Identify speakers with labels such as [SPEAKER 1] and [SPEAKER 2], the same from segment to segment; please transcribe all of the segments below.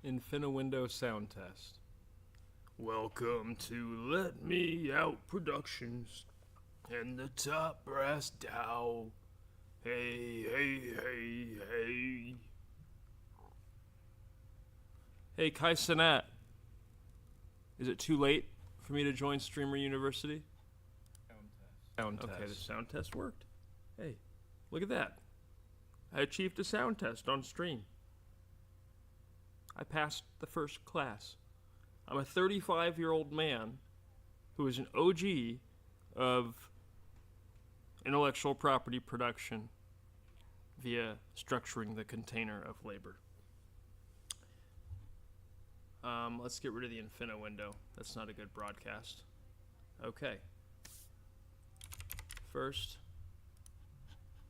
[SPEAKER 1] Infinowindow sound test. Welcome to Let Me Out Productions and the Top Brass Dow. Hey, hey, hey, hey. Hey, Kai Sinat. Is it too late for me to join Streamer University?
[SPEAKER 2] Sound test.
[SPEAKER 1] Okay, the sound test worked. Hey, look at that. I achieved a sound test on stream. I passed the first class. I'm a 35-year-old man who is an OG of intellectual property production via structuring the container of labor. Let's get rid of the Infinowindow. That's not a good broadcast. Okay. First,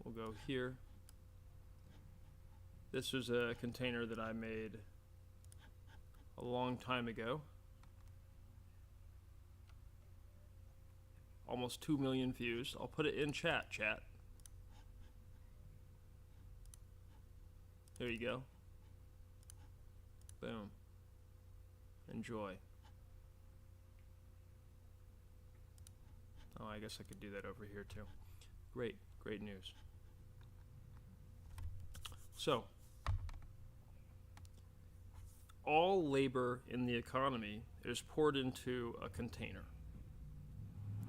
[SPEAKER 1] we'll go here. This was a container that I made a long time ago. Almost 2 million views. I'll put it in chat. There you go. Boom. Enjoy. Oh, I guess I could do that over here too. Great news. So, all labor in the economy is poured into a container.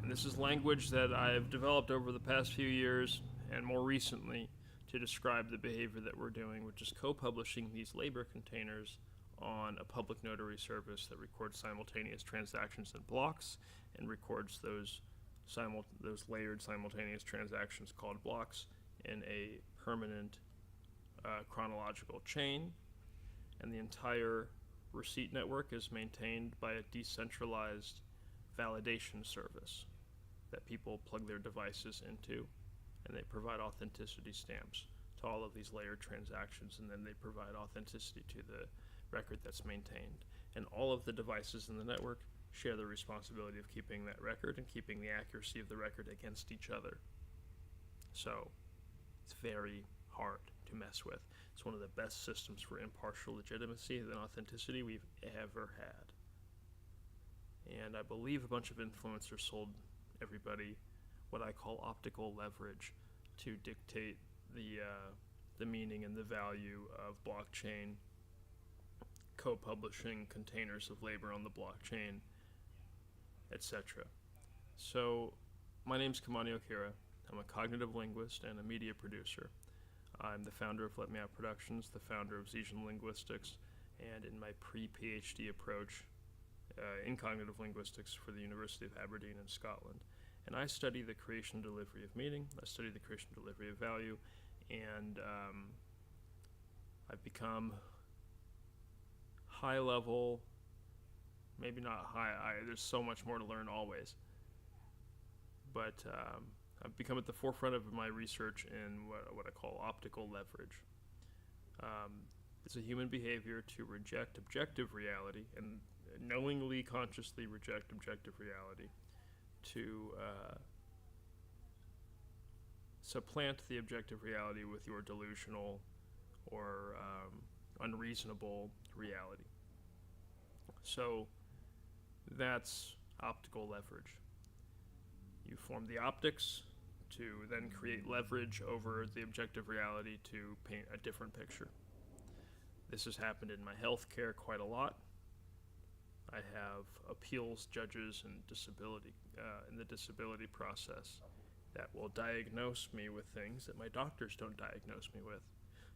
[SPEAKER 1] And this is language that I've developed over the past few years and more recently to describe the behavior that we're doing, which is co-publishing these labor containers on a public notary service that records simultaneous transactions in blocks and records those layered simultaneous transactions called blocks in a permanent chronological chain. And the entire receipt network is maintained by a decentralized validation service that people plug their devices into, and they provide authenticity stamps to all of these layered transactions, and then they provide authenticity to the record that's maintained. And all of the devices in the network share the responsibility of keeping that record and keeping the accuracy of the record against each other. So it's very hard to mess with. It's one of the best systems for impartial legitimacy and authenticity we've ever had. And I believe a bunch of influencers sold everybody what I call optical leverage to dictate the meaning and the value of blockchain co-publishing containers of labor on the blockchain, etc. So my name's Kamani Okira. I'm a cognitive linguist and a media producer. I'm the founder of Let Me Out Productions, the founder of Zesian Linguistics, and in my pre-PhD approach in cognitive linguistics for the University of Aberdeen in Scotland. And I study the creation and delivery of meaning, I study the creation and delivery of value, and I've become high level, maybe not high, there's so much more to learn always, but I've become at the forefront of my research in what I call optical leverage. It's a human behavior to reject objective reality and knowingly, consciously reject objective reality to supplant the objective reality with your delusional or unreasonable reality. So that's optical leverage. You form the optics to then create leverage over the objective reality to paint a different picture. This has happened in my healthcare quite a lot. I have appeals judges and in the disability process that will diagnose me with things that my doctors don't diagnose me with,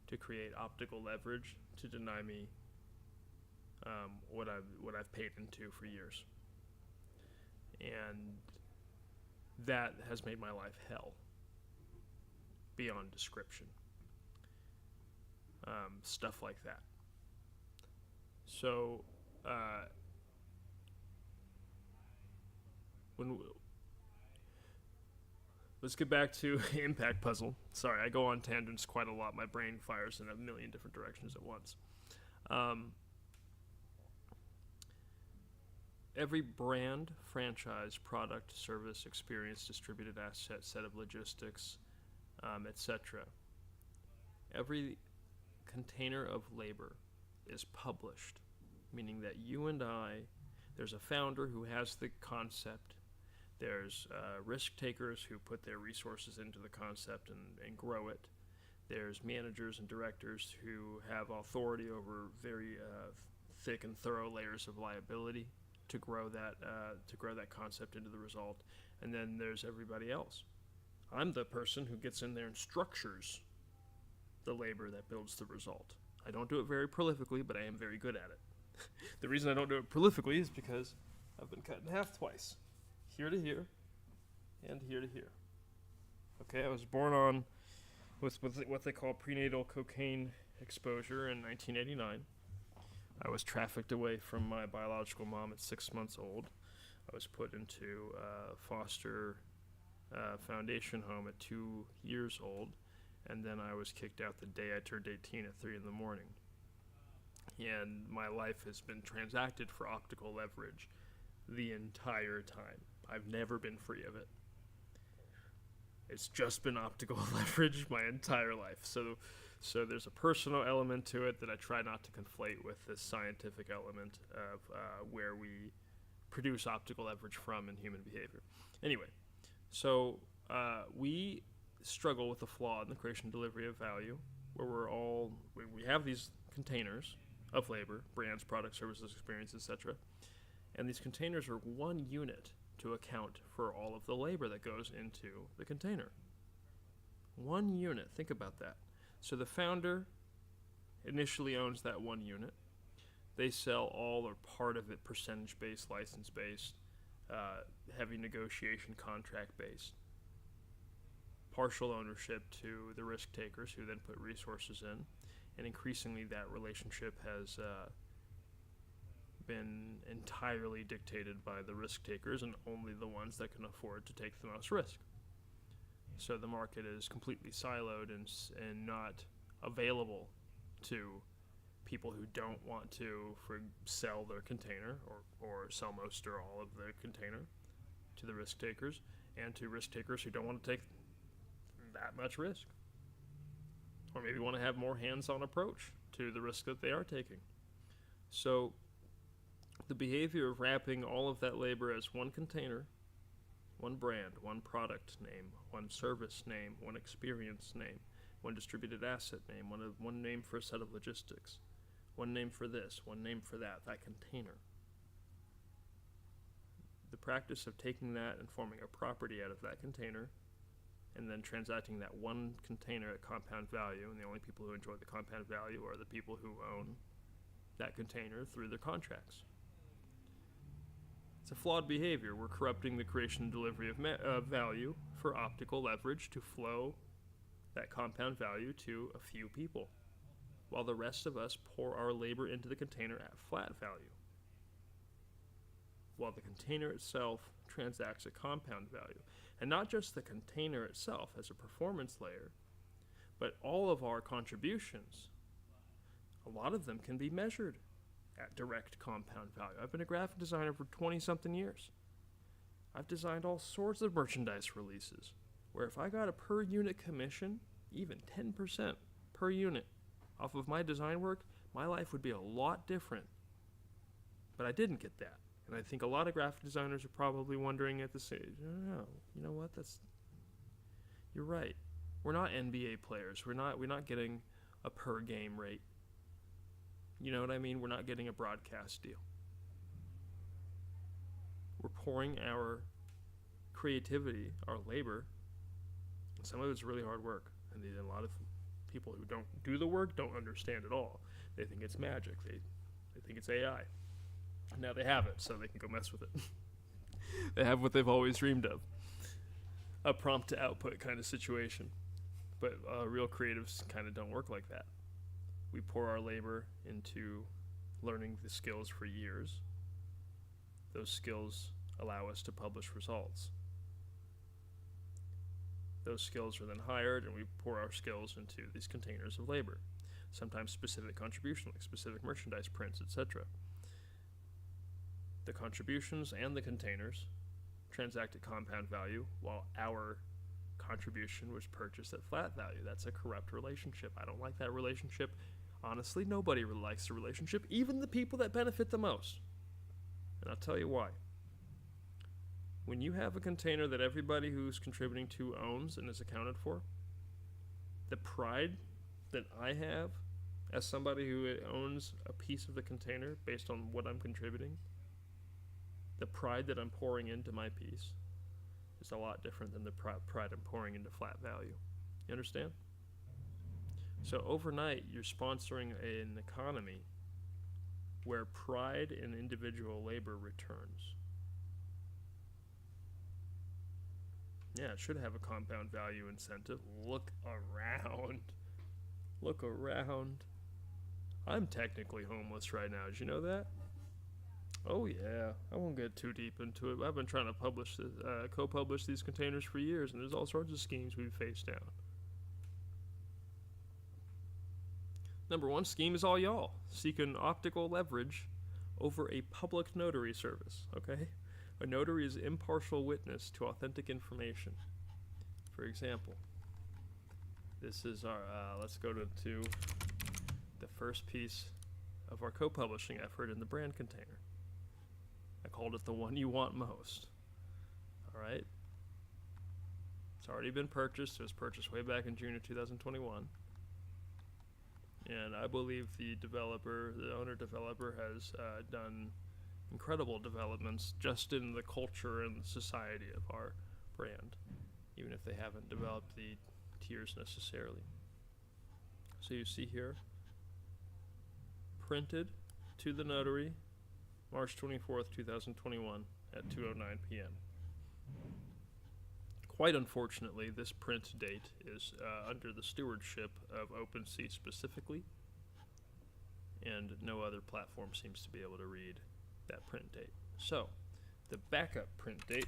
[SPEAKER 1] to create optical leverage to deny me what I've paid into for years. And that has made my life hell beyond description. Stuff like that. So let's get back to Impact Puzzle. Sorry, I go on tangents quite a lot. My brain fires in a million different directions at once. Every brand, franchise, product, service, experience, distributed asset, set of logistics, etc. Every container of labor is published, meaning that you and I, there's a founder who has the concept, there's risk takers who put their resources into the concept and grow it, there's managers and directors who have authority over very thick and thorough layers of liability to grow that concept into the result, and then there's everybody else. I'm the person who gets in there and structures the labor that builds the result. I don't do it very prolifically, but I am very good at it. The reason I don't do it prolifically is because I've been cut in half twice. Here to here, and here to here. Okay, I was born on with what they call prenatal cocaine exposure in 1989. I was trafficked away from my biological mom at 6 months old. I was put into foster foundation home at 2 years old, and then I was kicked out the day I turned 18 at 3 in the morning. And my life has been transacted for optical leverage the entire time. I've never been free of it. It's just been optical leverage my entire life. So there's a personal element to it that I try not to conflate with this scientific element of where we produce optical leverage from in human behavior. Anyway, so we struggle with the flaw in the creation and delivery of value, where we have these containers of labor, brands, products, services, experiences, etc. And these containers are one unit to account for all of the labor that goes into the container. One unit, think about that. So the founder initially owns that one unit. They sell all or part of it percentage-based, license-based, heavy negotiation contract-based. Partial ownership to the risk takers who then put resources in. And increasingly that relationship has been entirely dictated by the risk takers and only the ones that can afford to take the most risk. So the market is completely siloed and not available to people who don't want to sell their container or sell most or all of the container to the risk takers, and to risk takers who don't want to take that much risk, or maybe want to have more hands-on approach to the risk that they are taking. So the behavior of wrapping all of that labor as one container, one brand, one product name, one service name, one experience name, one distributed asset name, one name for a set of logistics, one name for this, one name for that container. The practice of taking that and forming a property out of that container and then transacting that one container at compound value, and the only people who enjoy the compound value are the people who own that container through their contracts. It's a flawed behavior. We're corrupting the creation and delivery of value for optical leverage to flow that compound value to a few people, while the rest of us pour our labor into the container at flat value, while the container itself transacts at compound value. And not just the container itself as a performance layer, but all of our contributions. A lot of them can be measured at direct compound value. I've been a graphic designer for 20-something years. I've designed all sorts of merchandise releases, where if I got a per unit commission, even 10% per unit off of my design work, my life would be a lot different. But I didn't get that. And I think a lot of graphic designers are probably wondering at this stage, oh, you know what, you're right. We're not NBA players. We're not getting a per game rate. You know what I mean? We're not getting a broadcast deal. We're pouring our creativity, our labor, and some of it's really hard work. And a lot of people who don't do the work don't understand at all. They think it's magic. They think it's AI. Now they have it, so they can go mess with it. They have what they've always dreamed of. A prompt to output kind of situation. But real creatives kind of don't work like that. We pour our labor into learning the skills for years. Those skills allow us to publish results. Those skills are then hired, and we pour our skills into these containers of labor. Sometimes specific contribution, like specific merchandise prints, etc. The contributions and the containers transact at compound value, while our contribution was purchased at flat value. That's a corrupt relationship. I don't like that relationship. Honestly, nobody likes the relationship, even the people that benefit the most. And I'll tell you why. When you have a container that everybody who's contributing to owns and is accounted for, the pride that I have as somebody who owns a piece of the container based on what I'm contributing, the pride that I'm pouring into my piece is a lot different than the pride I'm pouring into flat value. You understand? So overnight, you're sponsoring an economy where pride in individual labor returns. Yeah, it should have a compound value incentive. Look around. Look around. I'm technically homeless right now. Did you know that? Oh yeah. I won't get too deep into it. I've been trying to publish this, co-publish these containers for years, and there's all sorts of schemes we've faced down. Number one scheme is all y'all seeking optical leverage over a public notary service, okay? A notary is impartial witness to authentic information. For example, this is our, let's go to the first piece of our co-publishing effort in the brand container. I called it the one you want most. All right? It's already been purchased. It was purchased way back in June of 2021. And I believe the owner-developer has done incredible developments just in the culture and the society of our brand, even if they haven't developed the tiers necessarily. So you see here, printed to the notary, March 24th, 2021 at 2:09 p.m. Quite unfortunately, this print date is under the stewardship of OpenSea specifically, and no other platform seems to be able to read that print date. So, the backup print date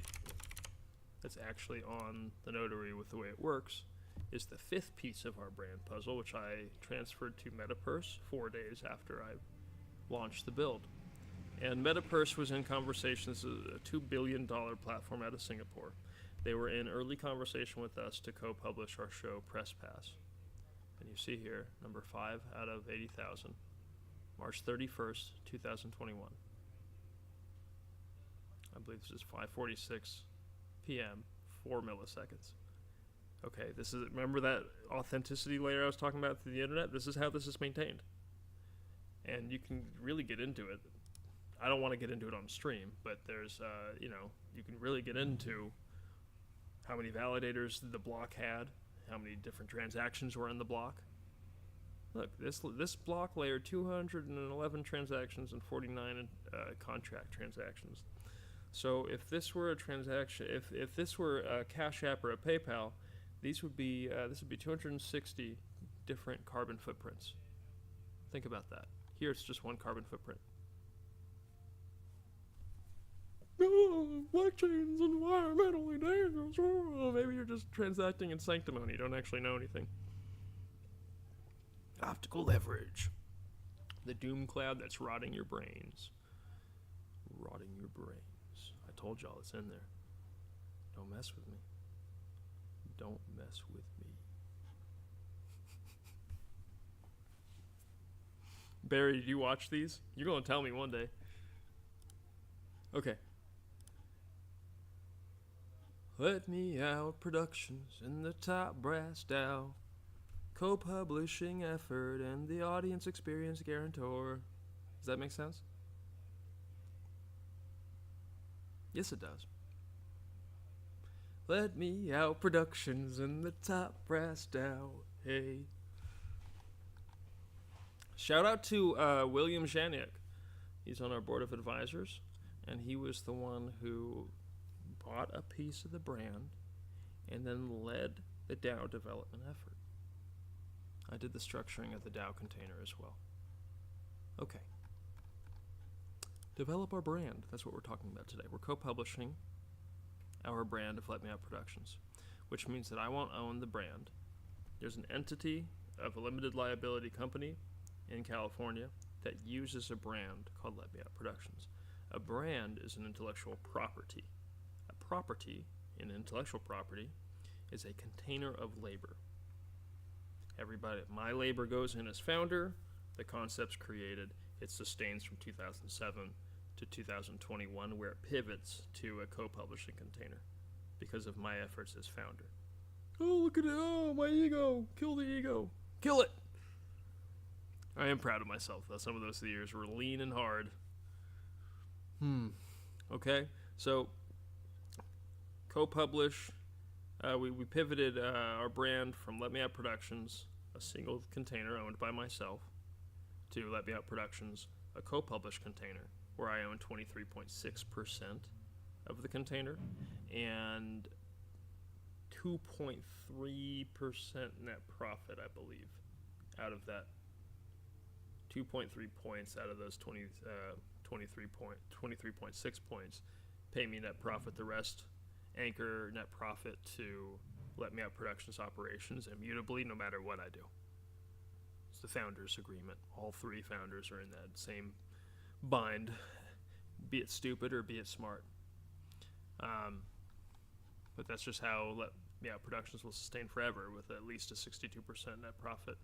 [SPEAKER 1] that's actually on the notary with the way it works is the fifth piece of our brand puzzle, which I transferred to MetaPurse 4 days after I launched the build. And MetaPurse was in conversations with a $2 billion platform out of Singapore. They were in early conversation with us to co-publish our show Press Pass. And you see here, number 5 out of 80,000, March 31st, 2021. I believe this is 5:46 p.m., 4 milliseconds. Okay, this is, remember that authenticity layer I was talking about through the internet? This is how this is maintained. And you can really get into it. I don't want to get into it on stream, but there's, you can really get into how many validators the block had, how many different transactions were in the block. Look, this block layer, 211 transactions and 49 contract transactions. So if this were a transaction, if this were a Cash App or a PayPal, this would be 260 different carbon footprints. Think about that. Here it's just one carbon footprint. Oh, blockchain's environmentally dangerous. Oh, maybe you're just transacting in sanctimony. You don't actually know anything. Optical leverage. The doom cloud that's rotting your brains. Rotting your brains. I told y'all it's in there. Don't mess with me. Don't mess with me. Barry, did you watch these? You're going to tell me one day. Okay. Let Me Out Productions in the top brass down. Co-publishing effort and the audience experience guarantor. Does that make sense? Yes, it does. Let Me Out Productions in the top brass down. Hey. Shout out to William Janiak. He's on our board of advisors, and he was the one who bought a piece of the brand and then led the DAO development effort. I did the structuring of the DAO container as well. Okay. Develop our brand. That's what we're talking about today. We're co-publishing our brand of Let Me Out Productions, which means that I won't own the brand. There's an entity of a limited liability company in California that uses a brand called Let Me Out Productions. A brand is an intellectual property. A property in intellectual property is a container of labor. My labor goes in as founder, the concept's created, it sustains from 2007 to 2021, where it pivots to a co-publishing container because of my efforts as founder. Oh, look at it. Oh, my ego. Kill the ego. Kill it. I am proud of myself, though. Some of those years were lean and hard. Okay, so co-publish. We pivoted our brand from Let Me Out Productions, a single container owned by myself, to Let Me Out Productions, a co-published container, where I own 23.6% of the container, and 2.3% net profit, I believe, out of that. 2.3 points out of those 23.6 points pay me net profit. The rest anchor net profit to Let Me Out Productions operations immutably, no matter what I do. It's the founders' agreement. All three founders are in that same bind, be it stupid or be it smart. But that's just how Let Me Out Productions will sustain forever, with at least a 62% net profit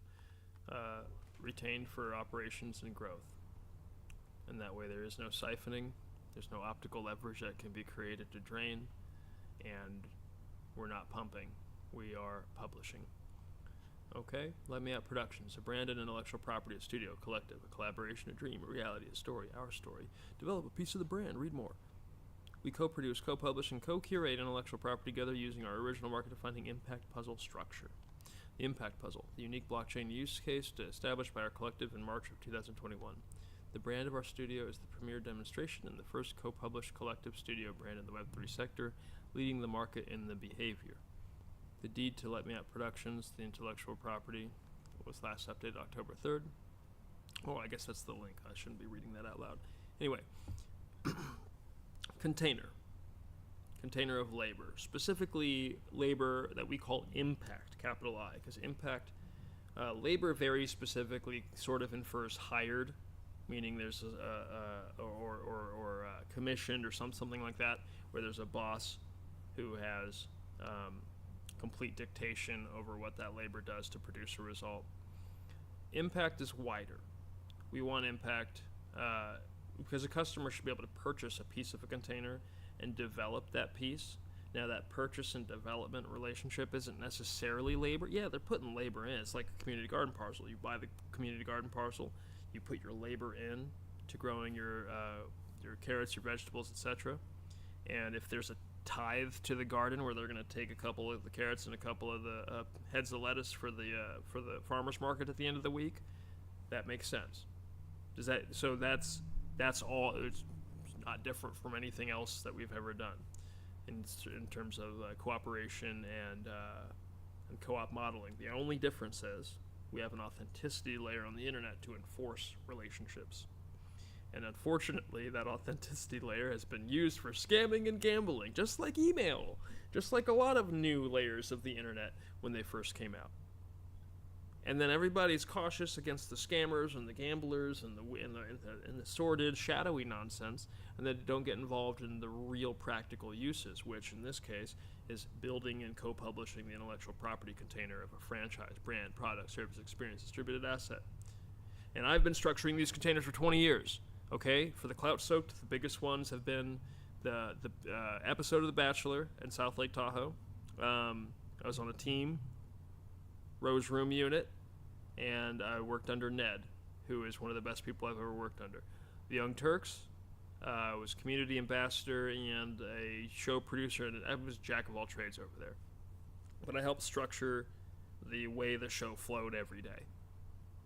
[SPEAKER 1] retained for operations and growth. And that way there is no siphoning, there's no optical leverage that can be created to drain, and we're not pumping, we are publishing. Okay, Let Me Out Productions, a brand and intellectual property, a studio, a collective, a collaboration, a dream, a reality, a story, our story. Develop a piece of the brand, read more. We co-produce, co-publish, and co-curate intellectual property together using our original market-defining impact puzzle structure. The Impact Puzzle, the unique blockchain use case established by our collective in March of 2021. The brand of our studio is the premier demonstration and the first co-published collective studio brand in the Web3 sector, leading the market in the behavior. The deed to Let Me Out Productions, the intellectual property, was last updated October 3rd. Oh, I guess that's the link. I shouldn't be reading that out loud. Anyway, container of labor, specifically labor that we call impact, capital I, because impact labor very specifically sort of infers hired, meaning there's commissioned or something like that, where there's a boss who has complete dictation over what that labor does to produce a result. Impact is wider. We want impact because a customer should be able to purchase a piece of a container and develop that piece. Now, that purchase and development relationship isn't necessarily labor. Yeah, they're putting labor in. It's like a community garden parcel. You buy the community garden parcel, you put your labor in to growing your carrots, your vegetables, etc. And if there's a tithe to the garden where they're going to take a couple of the carrots and a couple of the heads of lettuce for the farmer's market at the end of the week, that makes sense. That's all. It's not different from anything else that we've ever done in terms of cooperation and co-op modeling. The only difference is we have an authenticity layer on the internet to enforce relationships. And unfortunately, that authenticity layer has been used for scamming and gambling, just like email, just like a lot of new layers of the internet when they first came out. And then everybody's cautious against the scammers and the gamblers and the sordid, shadowy nonsense, and they don't get involved in the real practical uses, which in this case is building and co-publishing the intellectual property container of a franchise, brand, product, service, experience, distributed asset. And I've been structuring these containers for 20 years. Okay, for the Clout Soaked, the biggest ones have been the episode of The Bachelor in South Lake Tahoe. I was on a team, Rose Room Unit, and I worked under Ned, who is one of the best people I've ever worked under. The Young Turks, I was community ambassador and a show producer, and I was jack of all trades over there. But I helped structure the way the show flowed every day.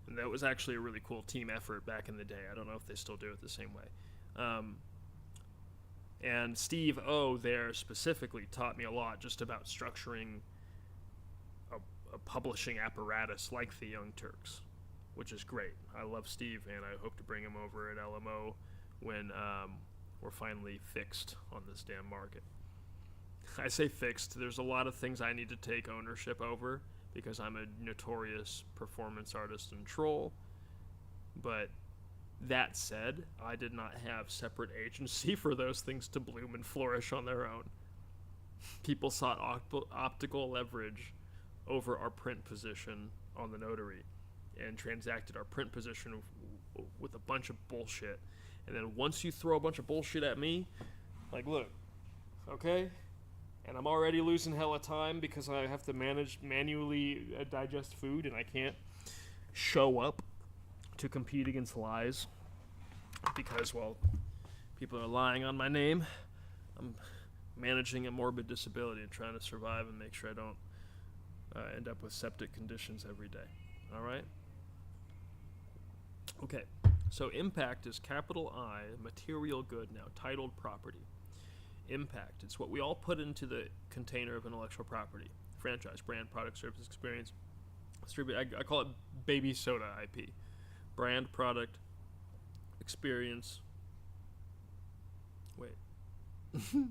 [SPEAKER 1] And that was actually a really cool team effort back in the day. I don't know if they still do it the same way. And Steve O there specifically taught me a lot just about structuring a publishing apparatus like the Young Turks, which is great. I love Steve, and I hope to bring him over at LMO when we're finally fixed on this damn market. I say fixed. There's a lot of things I need to take ownership over, because I'm a notorious performance artist and troll. But that said, I did not have separate agency for those things to bloom and flourish on their own. People sought optical leverage over our print position on the notary. and transacted our print position with a bunch of bullshit. And then once you throw a bunch of bullshit at me, like, look, okay? And I'm already losing hella time because I have to manually digest food, and I can't show up to compete against lies because, well, people are lying on my name. I'm managing a morbid disability and trying to survive and make sure I don't end up with septic conditions every day. All right? Okay, so impact is capital I, material good now, titled property. Impact, it's what we all put into the container of intellectual property. Franchise, brand, product, service, experience. I call it baby soda IP. Brand, product, experience. Wait. Baby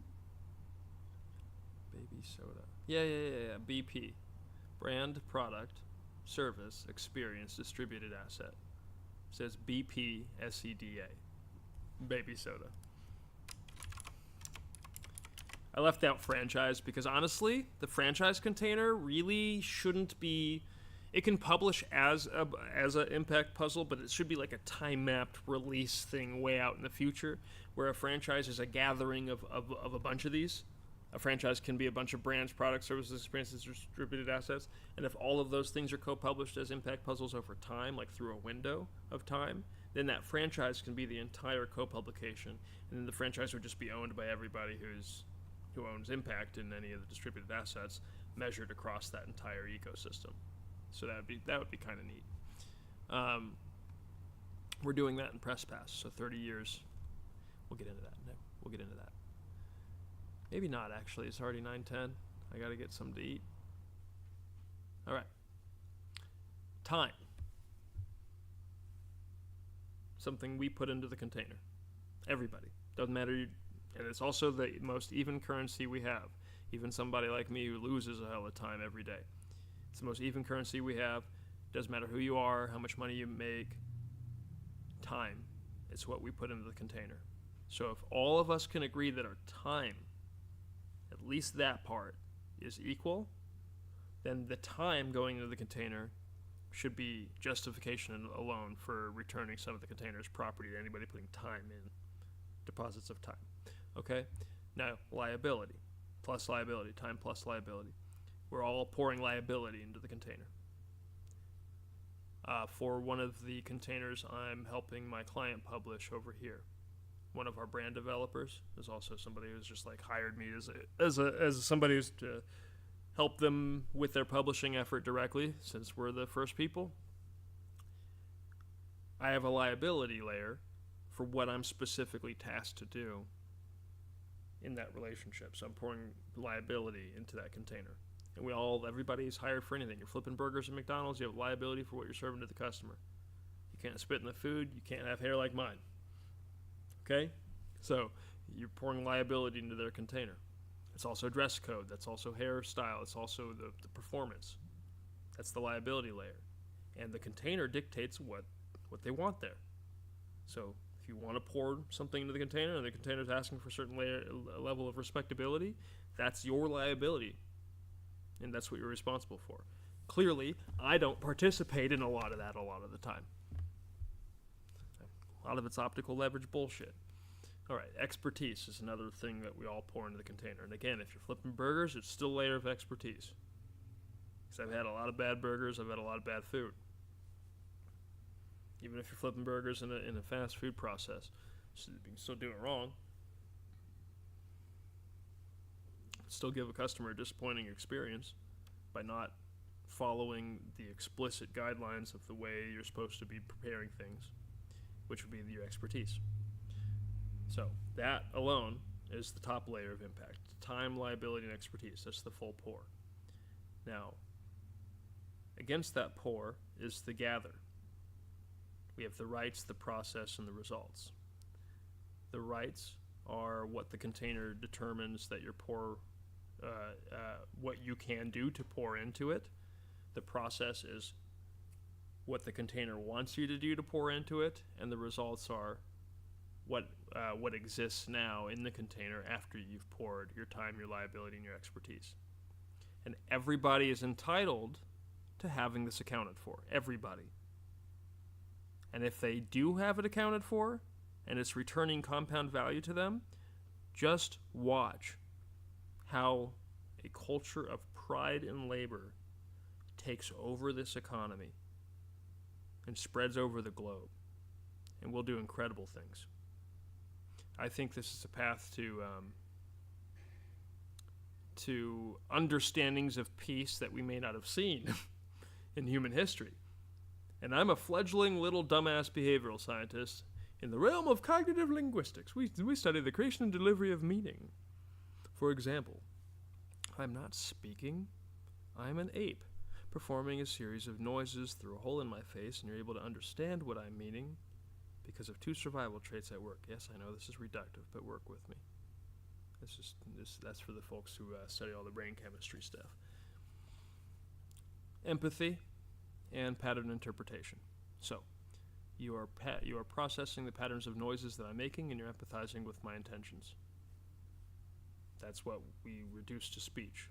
[SPEAKER 1] soda. Yeah. BP. Brand, product, service, experience, distributed asset. It says BP SEDA. Baby soda. I left out franchise because honestly, the franchise container really shouldn't be. It can publish as a impact puzzle, but it should be like a time-mapped release thing way out in the future, where a franchise is a gathering of a bunch of these. A franchise can be a bunch of brands, products, services, experiences, distributed assets, and if all of those things are co-published as impact puzzles over time, like through a window of time, then that franchise can be the entire co-publication, and then the franchise would just be owned by everybody who owns impact in any of the distributed assets, measured across that entire ecosystem. So that would be kind of neat. We're doing that in Press Pass, so 30 years. We'll get into that. No, we'll get into that. Maybe not, actually. It's already 9:10. I got to get something to eat. All right. Time. Something we put into the container. Everybody. Doesn't matter. And it's also the most even currency we have. Even somebody like me who loses a hell of time every day. It's the most even currency we have. Doesn't matter who you are, how much money you make. Time. It's what we put into the container. So if all of us can agree that our time, at least that part, is equal, then the time going into the container should be justification alone for returning some of the container's property to anybody putting time in, deposits of time. Okay? Now, liability, plus liability, time plus liability. We're all pouring liability into the container. For one of the containers I'm helping my client publish over here, one of our brand developers is also somebody who's just like hired me as somebody who's to help them with their publishing effort directly, since we're the first people. I have a liability layer for what I'm specifically tasked to do in that relationship. So I'm pouring liability into that container. And everybody's hired for anything. You're flipping burgers at McDonald's, you have liability for what you're serving to the customer. You can't spit in the food, you can't have hair like mine. Okay? So you're pouring liability into their container. It's also dress code, that's also hairstyle, it's also the performance. That's the liability layer. And the container dictates what they want there. So if you want to pour something into the container and the container's asking for a certain level of respectability, that's your liability. And that's what you're responsible for. Clearly, I don't participate in a lot of that a lot of the time. A lot of it's optical leverage bullshit. All right, expertise is another thing that we all pour into the container. And again, if you're flipping burgers, it's still a layer of expertise. Because I've had a lot of bad burgers, I've had a lot of bad food. Even if you're flipping burgers in a fast food process, so you can still do it wrong. Still give a customer a disappointing experience by not following the explicit guidelines of the way you're supposed to be preparing things, which would be your expertise. So that alone is the top layer of impact. Time, liability, and expertise. That's the full pour. Now, against that pour is the gather. We have the rights, the process, and the results. The rights are what the container determines that your pour, what you can do to pour into it. The process is what the container wants you to do to pour into it, and the results are what exists now in the container after you've poured your time, your liability, and your expertise. And everybody is entitled to having this accounted for. Everybody. And if they do have it accounted for, and it's returning compound value to them, just watch how a culture of pride in labor takes over this economy and spreads over the globe, and will do incredible things. I think this is a path to understandings of peace that we may not have seen in human history. And I'm a fledgling little dumbass behavioral scientist in the realm of cognitive linguistics. We study the creation and delivery of meaning. For example, I'm not speaking, I'm an ape, performing a series of noises through a hole in my face, and you're able to understand what I'm meaning because of 2 survival traits at work. Yes, I know this is reductive, but work with me. That's for the folks who study all the brain chemistry stuff. Empathy and pattern interpretation. So, you are processing the patterns of noises that I'm making, and you're empathizing with my intentions. That's what we reduce to speech.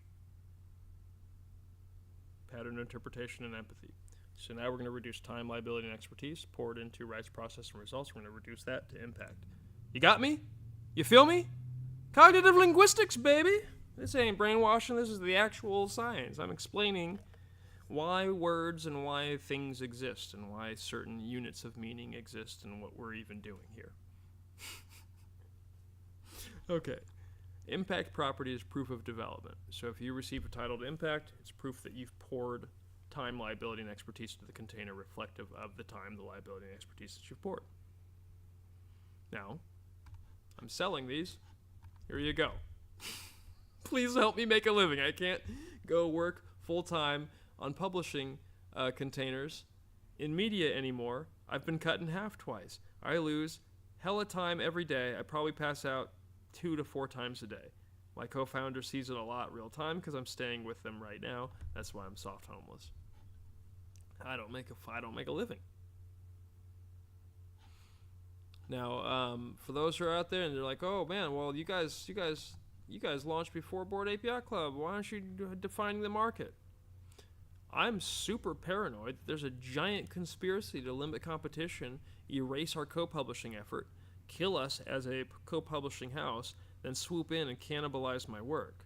[SPEAKER 1] Pattern interpretation and empathy. So now we're going to reduce time, liability, and expertise, pour it into rights, process, and results. We're going to reduce that to impact. You got me? You feel me? Cognitive linguistics, baby! This ain't brainwashing, this is the actual science. I'm explaining why words and why things exist, and why certain units of meaning exist, and what we're even doing here. Okay. Impact property is proof of development. So if you receive a titled impact, it's proof that you've poured time, liability, and expertise into the container reflective of the time, the liability, and expertise that you've poured. Now, I'm selling these. Here you go. Please help me make a living. I can't go work full-time on publishing containers in media anymore. I've been cut in half twice. I lose hella time every day. I probably pass out 2 to 4 times a day. My co-founder sees it a lot real time because I'm staying with them right now. That's why I'm soft homeless. I don't make a living. Now, for those who are out there and they're like, "Oh man, well you guys launched before Board API Club. Why aren't you defining the market?" I'm super paranoid. There's a giant conspiracy to limit competition, erase our co-publishing effort, kill us as a co-publishing house, then swoop in and cannibalize my work.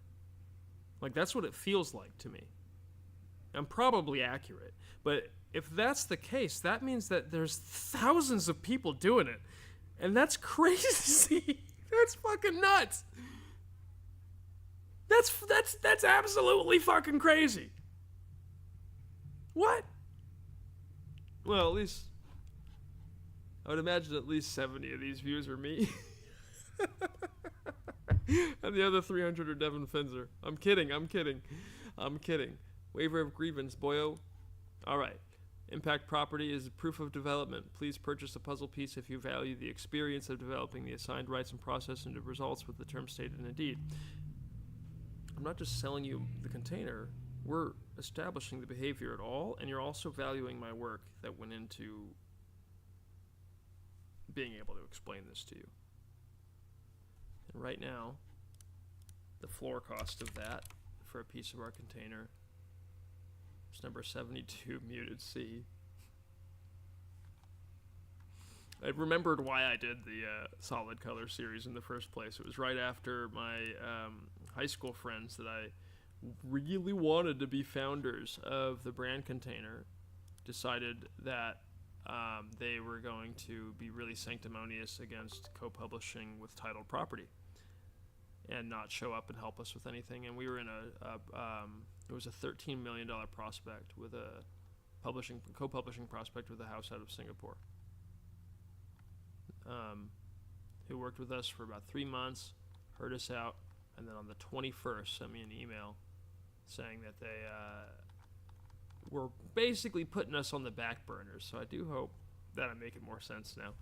[SPEAKER 1] Like, that's what it feels like to me. I'm probably accurate, but if that's the case, that means that there's thousands of people doing it, and that's crazy. That's fucking nuts. That's absolutely fucking crazy. What? Well, at least I would imagine at least 70 of these views are me. And the other 300 are Devin Finzer. I'm kidding. Waiver of grievance, boyo. Alright. Impact property is proof of development. Please purchase a puzzle piece if you value the experience of developing the assigned rights and process into results with the terms stated in a deed. I'm not just selling you the container. We're establishing the behavior at all, and you're also valuing my work that went into being able to explain this to you. And right now, the floor cost of that for a piece of our container is number 72, muted C. I remembered why I did the solid color series in the first place. It was right after my high school friends that I really wanted to be founders of the brand container decided that they were going to be really sanctimonious against co-publishing with titled property and not show up and help us with anything. And we were in it was a $13 million prospect with a co-publishing prospect with a house out of Singapore, who worked with us for about 3 months, heard us out, and then on the 21st sent me an email saying that they were basically putting us on the back burners. So I do hope that I'm making more sense now.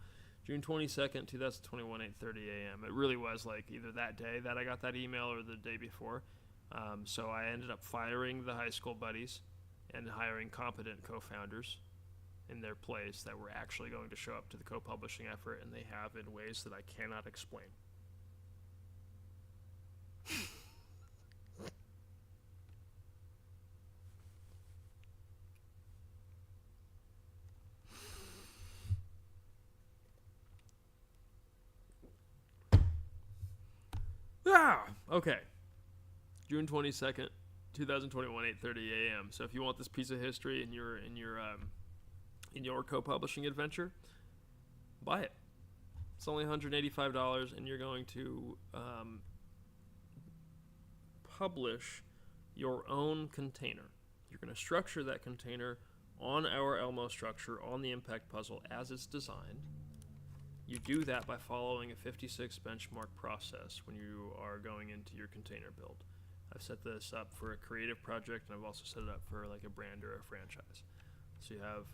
[SPEAKER 1] June 22nd, 2021, 8:30 a.m. It really was like either that day that I got that email or the day before. So I ended up firing the high school buddies and hiring competent co-founders in their place that were actually going to show up to the co-publishing effort, and they have in ways that I cannot explain. Okay. June 22nd, 2021, 8:30 a.m. So if you want this piece of history in your co-publishing adventure, buy it. It's only $185, and you're going to publish your own container. You're going to structure that container on our Elmo structure on the impact puzzle as it's designed. You do that by following a 56 benchmark process when you are going into your container build. I've set this up for a creative project, and I've also set it up for like a brand or a franchise. So you have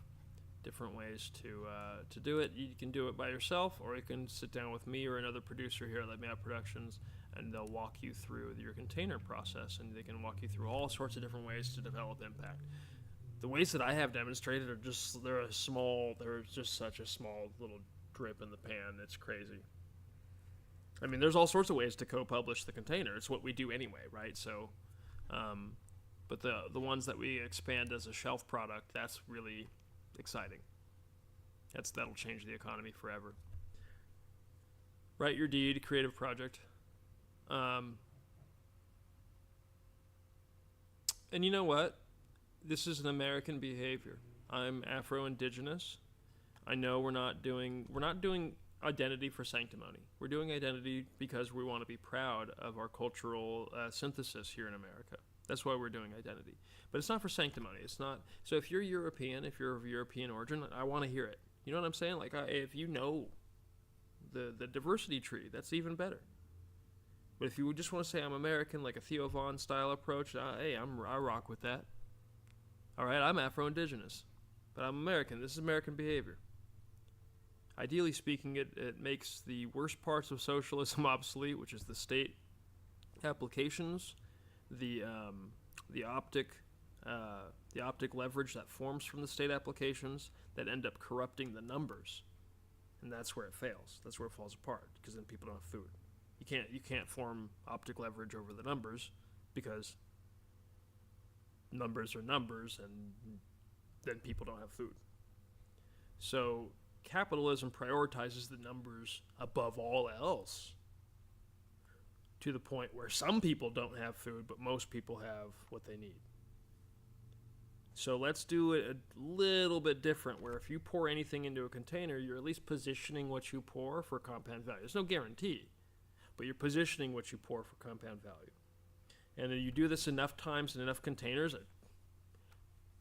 [SPEAKER 1] different ways to do it. You can do it by yourself, or you can sit down with me or another producer here at Let Me Out Productions, and they'll walk you through your container process, and they can walk you through all sorts of different ways to develop impact. The ways that I have demonstrated are just, they're just such a small little drip in the pan. It's crazy. I mean, there's all sorts of ways to co-publish the container. It's what we do anyway, right? So, but the ones that we expand as a shelf product, that's really exciting. That'll change the economy forever. Write your deed, creative project. And you know what? This is an American behavior. I'm Afro-Indigenous. I know we're not doing identity for sanctimony. We're doing identity because we want to be proud of our cultural synthesis here in America. That's why we're doing identity. But it's not for sanctimony. It's not. So if you're European, if you're of European origin, I want to hear it. You know what I'm saying? Like, if you know the diversity tree, that's even better. But if you just want to say I'm American, like a Theo Von style approach, hey, I rock with that. All right, I'm Afro-Indigenous, but I'm American. This is American behavior. Ideally speaking, it makes the worst parts of socialism obsolete, which is the state applications, the optic leverage that forms from the state applications that end up corrupting the numbers, and that's where it fails. That's where it falls apart, because then people don't have food. You can't form optic leverage over the numbers, because numbers are numbers, and then people don't have food. So capitalism prioritizes the numbers above all else, to the point where some people don't have food, but most people have what they need. So let's do it a little bit different, where if you pour anything into a container, you're at least positioning what you pour for compound value. There's no guarantee, but you're positioning what you pour for compound value. And then you do this enough times in enough containers,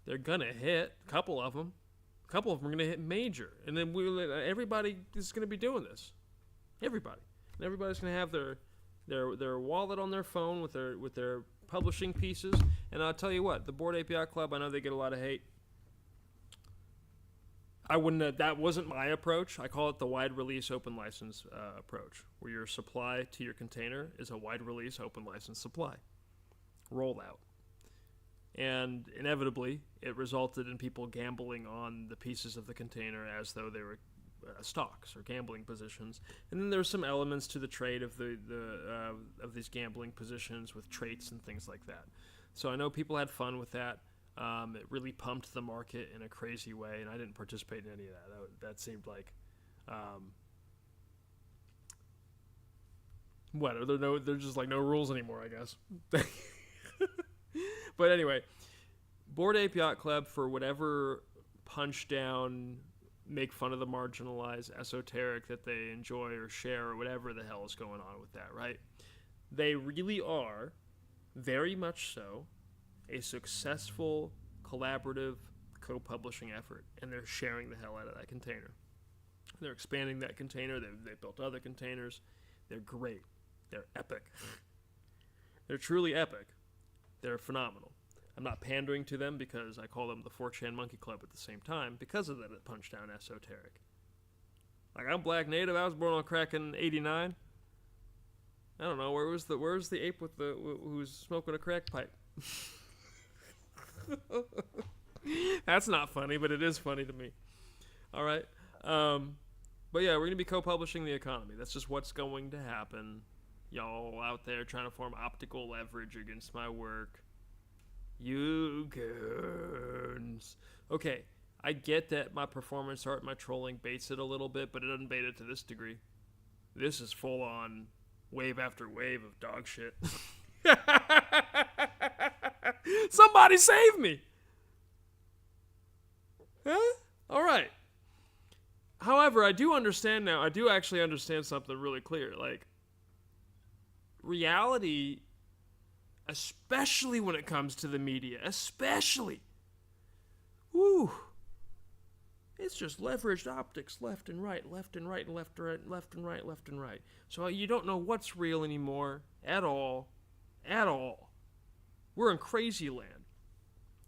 [SPEAKER 1] they're going to hit. A couple of them are going to hit major. And then everybody is going to be doing this. Everybody. And everybody's going to have their wallet on their phone with their publishing pieces. And I'll tell you what, the Bored Ape Yacht Club, I know they get a lot of hate. That wasn't my approach. I call it the wide release open license approach, where your supply to your container is a wide release open license supply rollout. And inevitably, it resulted in people gambling on the pieces of the container as though they were stocks or gambling positions. And then there's some elements to the trade of of these gambling positions with traits and things like that. So I know people had fun with that. It really pumped the market in a crazy way, and I didn't participate in any of that. That seemed like, there's just like no rules anymore, I guess. But anyway, Bored Ape Yacht Club, for whatever punch down, make fun of the marginalized, esoteric that they enjoy or share or whatever the hell is going on with that, right? They really are, very much so, a successful, collaborative, co-publishing effort, and they're sharing the hell out of that container. They're expanding that container. They've built other containers. They're great. They're epic. They're truly epic. They're phenomenal. I'm not pandering to them because I call them the 4chan Monkey Club at the same time because of that punch down esoteric. Like, I'm black native. I was born on crack in '89. I don't know, where's the ape with who's smoking a crack pipe? That's not funny, but it is funny to me. All right. But yeah, we're going to be co-publishing the economy. That's just what's going to happen. Y'all out there trying to form optical leverage against my work. You goons. Okay, I get that my performance art, my trolling baits it a little bit, but it doesn't bait it to this degree. This is full on wave after wave of dog shit. Somebody save me! Huh? All right. However, I do understand now. I do actually understand something really clear. Like, reality, especially when it comes to the media, especially, woo, it's just leveraged optics left and right, left and right, left and right, left and right, left and right. So you don't know what's real anymore at all. At all. We're in crazy land.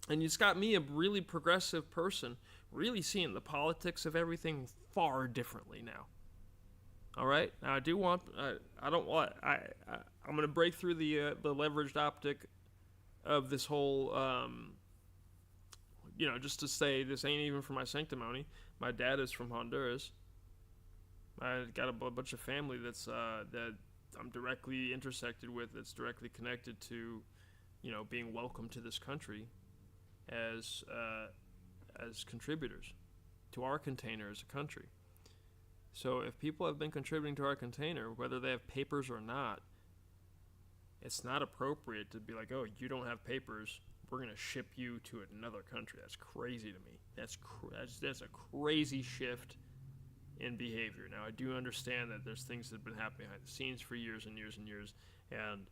[SPEAKER 1] And it's got me, a really progressive person, really seeing the politics of everything far differently now. All right? Now, I do want, I don't want, I'm going to break through the leveraged optic of this whole, just to say this ain't even for my sanctimony. My dad is from Honduras. I got a bunch of family that I'm directly intersected with, that's directly connected to, being welcome to this country as contributors to our container as a country. So if people have been contributing to our container, whether they have papers or not, it's not appropriate to be like, oh, you don't have papers, we're going to ship you to another country. That's crazy to me. That's a crazy shift in behavior. Now, I do understand that there's things that have been happening behind the scenes for years and years and years, and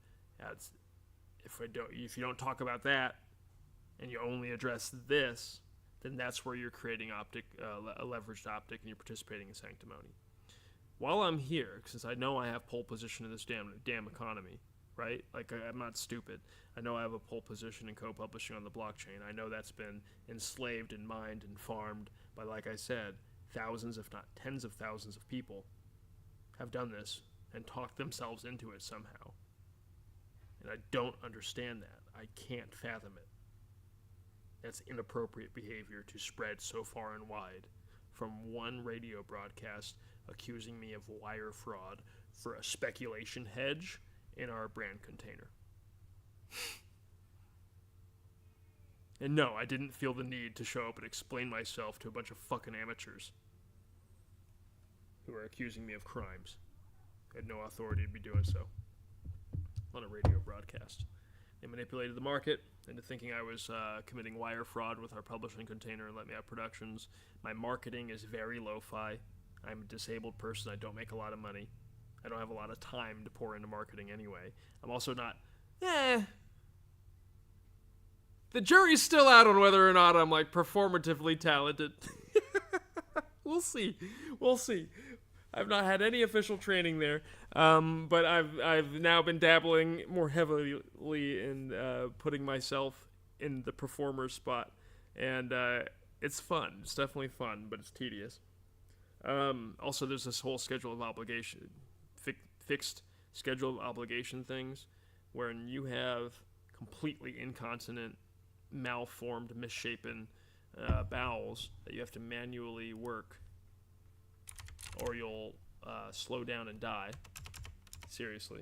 [SPEAKER 1] if you don't talk about that and you only address this, then that's where you're creating a leveraged optic, and you're participating in sanctimony. While I'm here, since I know I have pole position in this damn economy, right? Like, I'm not stupid. I know I have a pole position in co-publishing on the blockchain. I know that's been enslaved and mined and farmed by, like I said, thousands, if not tens of thousands of people have done this and talked themselves into it somehow. And I don't understand that. I can't fathom it. That's inappropriate behavior to spread so far and wide from one radio broadcast accusing me of wire fraud for a speculation hedge in our brand container. And no, I didn't feel the need to show up and explain myself to a bunch of fucking amateurs who are accusing me of crimes. I had no authority to be doing so on a radio broadcast. They manipulated the market into thinking I was committing wire fraud with our publishing container and Let Me Out Productions. My marketing is very lo-fi. I'm a disabled person. I don't make a lot of money. I don't have a lot of time to pour into marketing anyway. I'm also not... The jury's still out on whether or not I'm, like, performatively talented. We'll see. I've not had any official training there, but I've now been dabbling more heavily in putting myself in the performer spot, and it's fun. It's definitely fun, but it's tedious. Also, there's this whole schedule of obligation, fixed schedule of obligation things, wherein you have completely incontinent, malformed, misshapen bowels that you have to manually work, or you'll slow down and die. Seriously.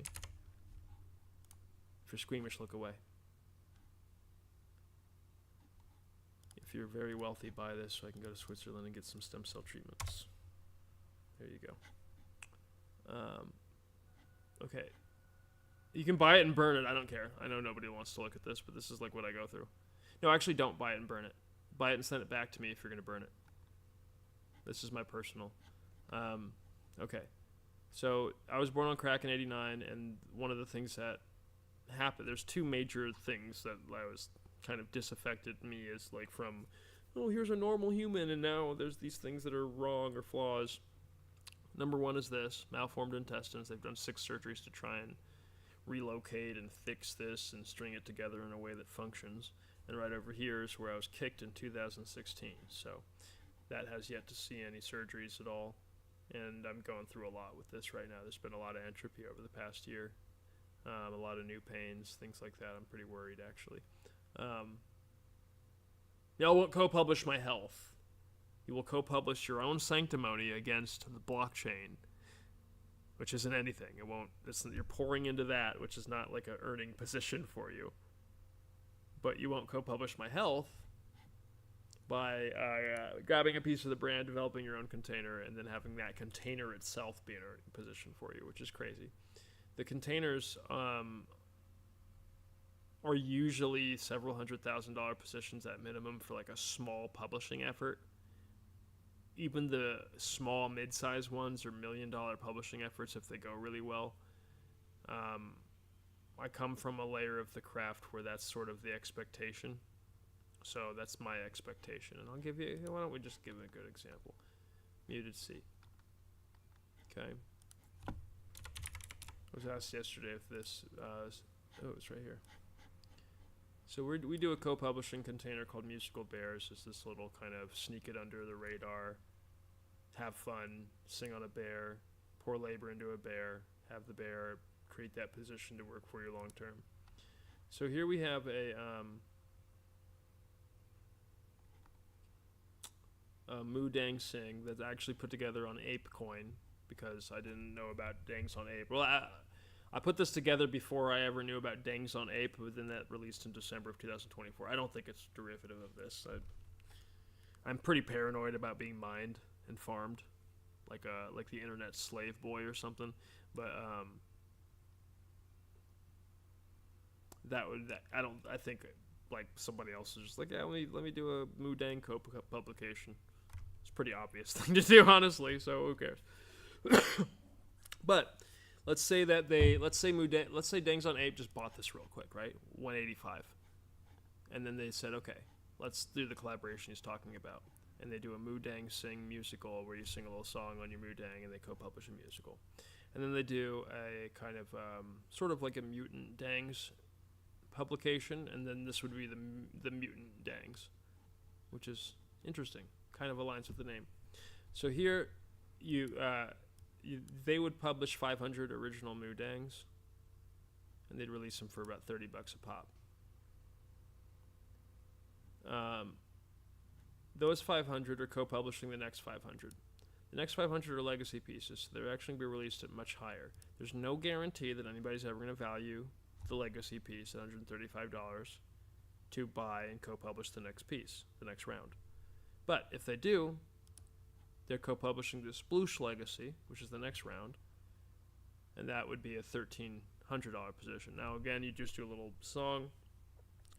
[SPEAKER 1] If you're squeamish, look away. If you're very wealthy, buy this so I can go to Switzerland and get some stem cell treatments. There you go. Okay. You can buy it and burn it. I don't care. I know nobody wants to look at this, but this is like what I go through. No, actually, don't buy it and burn it. Buy it and send it back to me if you're going to burn it. This is my personal. Okay. So I was born on crack in 89, and one of the things that happened, there's two major things that I was kind of disaffected me is like from, oh, here's a normal human, and now there's these things that are wrong or flaws. Number one is this, malformed intestines. They've done 6 surgeries to try and relocate and fix this and string it together in a way that functions. And right over here is where I was kicked in 2016. So that has yet to see any surgeries at all. And I'm going through a lot with this right now. There's been a lot of entropy over the past year. A lot of new pains, things like that. I'm pretty worried, actually. Y'all won't co-publish my health. You will co-publish your own sanctimony against the blockchain, which isn't anything. You're pouring into that, which is not like an earning position for you. But you won't co-publish my health by grabbing a piece of the brand, developing your own container, and then having that container itself be an earning position for you, which is crazy. The containers are usually several $100,000 positions at minimum for like a small publishing effort. Even the small mid-sized ones are $1 million publishing efforts if they go really well. I come from a layer of the craft where that's sort of the expectation. So that's my expectation. And I'll give you, why don't we just give a good example? Muted C. Okay. I was asked yesterday if this, it's right here. So we do a co-publishing container called Musical Bears. It's this little kind of sneak it under the radar, have fun, sing on a bear, pour labor into a bear, have the bear create that position to work for you long term. So here we have a Moo Dang Sing that's actually put together on ApeCoin because I didn't know about Dangs on Ape. Well, I put this together before I ever knew about Dangs on Ape, but then that released in December of 2024. I don't think it's derivative of this. I'm pretty paranoid about being mined and farmed, like the internet slave boy or something. But I think like somebody else is just like, yeah, let me do a Moo Dang publication. It's a pretty obvious thing to do, honestly. So who cares? But let's say Dangs on Ape just bought this real quick, right? 185, and then they said, okay, let's do the collaboration he's talking about, and they do a Moo Dang Sing musical where you sing a little song on your Moo Dang, and they co-publish a musical, and then they do a kind of sort of like a Mutant Dangs publication, and then this would be the Mutant Dangs, which is interesting, kind of aligns with the name. So here they would publish 500 original Moo Dangs, and they'd release them for about $30 a pop. Those 500 are co-publishing the next 500. The next 500 are legacy pieces, so they're actually going to be released at much higher. There's no guarantee that anybody's ever going to value the legacy piece at $135 to buy and co-publish the next piece, the next round. But if they do, they're co-publishing the Sploosh Legacy, which is the next round, and that would be a $1,300 position. Now, again, you just do a little song,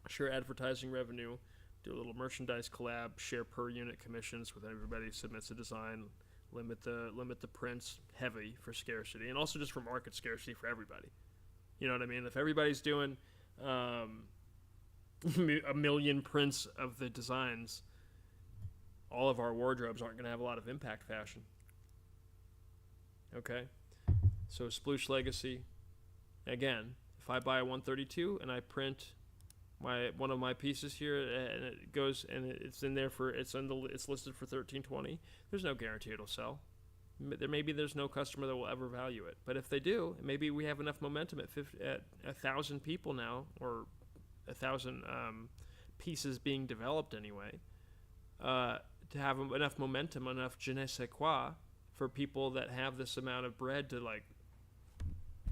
[SPEAKER 1] share advertising revenue, do a little merchandise collab, share per unit commissions with everybody submits a design, limit the prints heavy for scarcity, and also just for market scarcity for everybody. You know what I mean? If everybody's doing a million prints of the designs, all of our wardrobes aren't going to have a lot of impact fashion. Okay? So Sploosh Legacy, again, if I buy a 132 and I print one of my pieces here and it goes and it's in there it's listed for $1,320, there's no guarantee it'll sell. There's no customer that will ever value it. But if they do, maybe we have enough momentum at 1,000 people now, or 1,000 pieces being developed anyway, to have enough momentum, enough je ne sais quoi for people that have this amount of bread to like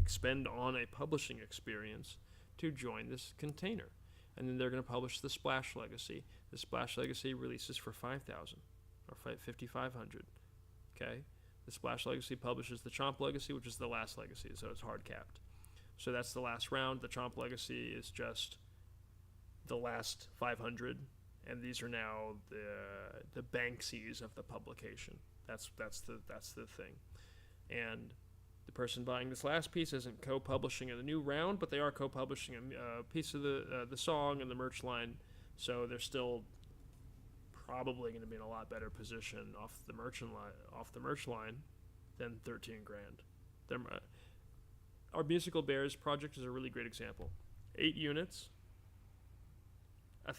[SPEAKER 1] expend on a publishing experience to join this container. And then they're going to publish the Splash Legacy. The Splash Legacy releases for $5,000 or $5,500. Okay? The Splash Legacy publishes the Chomp Legacy, which is the last legacy, so it's hard capped. So that's the last round. The Chomp Legacy is just the last 500, and these are now the Banksies of the publication. That's the thing. And the person buying this last piece isn't co-publishing in a new round, but they are co-publishing a piece of the song and the merch line, so they're still probably going to be in a lot better position off the merch line than $13,000. Our Musical Bears project is a really great example. 8 units, 8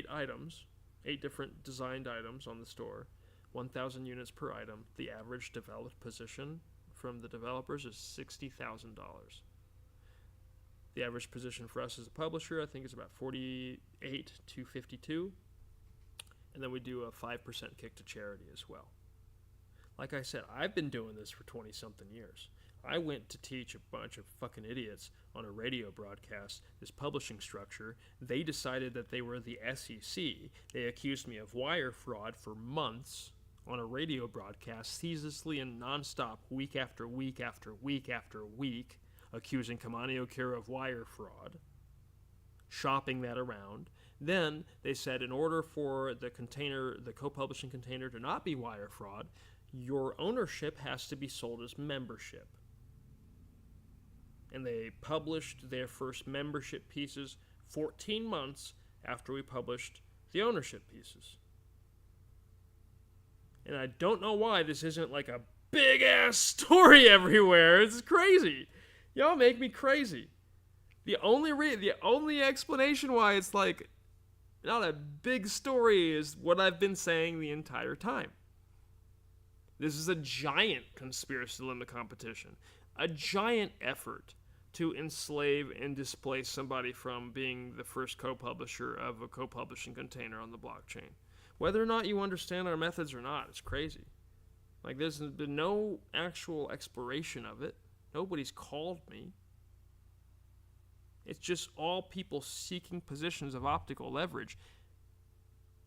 [SPEAKER 1] items, 8 different designed items on the store, 1,000 units per item. The average developed position from the developers is $60,000. The average position for us as a publisher, I think, is about 48 to 52. And then we do a 5% kick to charity as well. Like I said, I've been doing this for 20-something years. I went to teach a bunch of fucking idiots on a radio broadcast this publishing structure. They decided that they were the SEC. They accused me of wire fraud for months on a radio broadcast ceaselessly and nonstop week after week after week after week, accusing Kamani Okira of wire fraud, shopping that around. Then they said in order for the container, the co-publishing container, to not be wire fraud, your ownership has to be sold as membership. And they published their first membership pieces 14 months after we published the ownership pieces. And I don't know why this isn't like a big-ass story everywhere. It's crazy. Y'all make me crazy. The only explanation why it's like not a big story is what I've been saying the entire time. This is a giant conspiracy to limit competition. A giant effort to enslave and displace somebody from being the first co-publisher of a co-publishing container on the blockchain. Whether or not you understand our methods or not, it's crazy. Like, there's been no actual exploration of it. Nobody's called me. It's just all people seeking positions of optical leverage.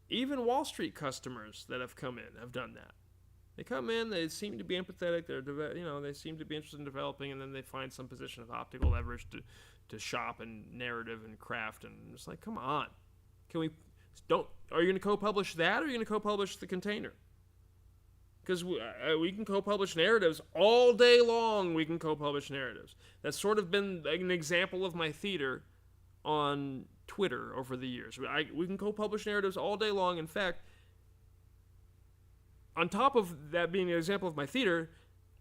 [SPEAKER 1] Even Wall Street customers that have come in have done that. They come in, they seem to be empathetic, they seem to be interested in developing, and then they find some position of optical leverage to shop and narrative and craft, and it's like, come on. Are you going to co-publish that, or are you going to co-publish the container? Because we can co-publish narratives all day long. We can co-publish narratives. That's sort of been an example of my theater on Twitter over the years. We can co-publish narratives all day long. In fact, on top of that being an example of my theater,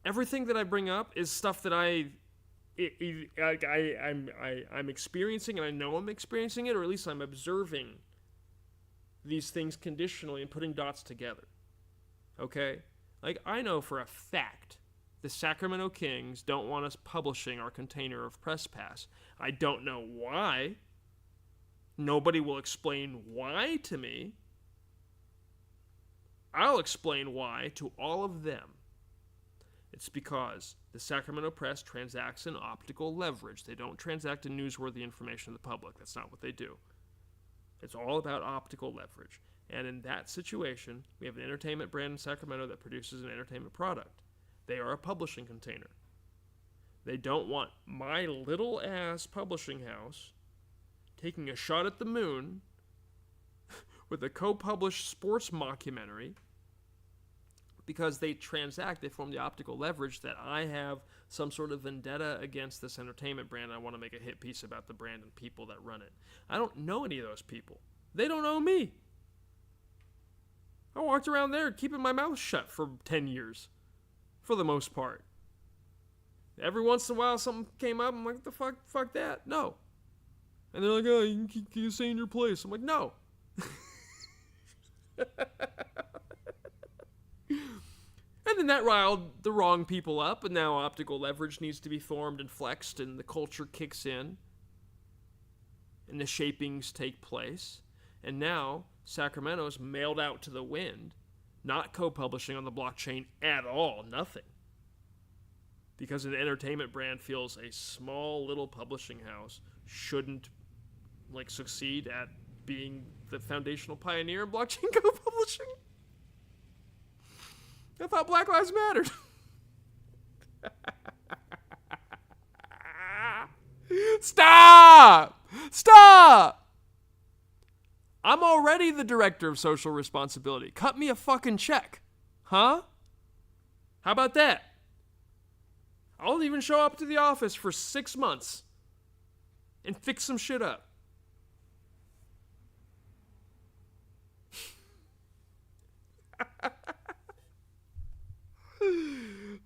[SPEAKER 1] everything that I bring up is stuff that I'm experiencing, and I know I'm experiencing it, or at least I'm observing these things conditionally and putting dots together. Okay? Like, I know for a fact the Sacramento Kings don't want us publishing our container of Press Pass. I don't know why. Nobody will explain why to me. I'll explain why to all of them. It's because the Sacramento Press transacts in optical leverage. They don't transact in newsworthy information to the public. That's not what they do. It's all about optical leverage. And in that situation, we have an entertainment brand in Sacramento that produces an entertainment product. They are a publishing container. They don't want my little ass publishing house taking a shot at the moon with a co-published sports mockumentary because they form the optical leverage that I have some sort of vendetta against this entertainment brand. I want to make a hit piece about the brand and people that run it. I don't know any of those people. They don't know me. I walked around there keeping my mouth shut for 10 years, for the most part. Every once in a while something came up, I'm like, what the fuck? Fuck that. No. And they're like, oh, you can stay in your place. I'm like, no. And then that riled the wrong people up, and now optical leverage needs to be formed and flexed, and the culture kicks in, and the shapings take place. And now Sacramento's mailed out to the wind, not co-publishing on the blockchain at all, nothing. Because an entertainment brand feels a small little publishing house shouldn't succeed at being the foundational pioneer in blockchain co-publishing. I thought Black Lives Mattered. Stop! Stop! I'm already the director of social responsibility. Cut me a fucking check. Huh? How about that? I'll even show up to the office for 6 months and fix some shit up.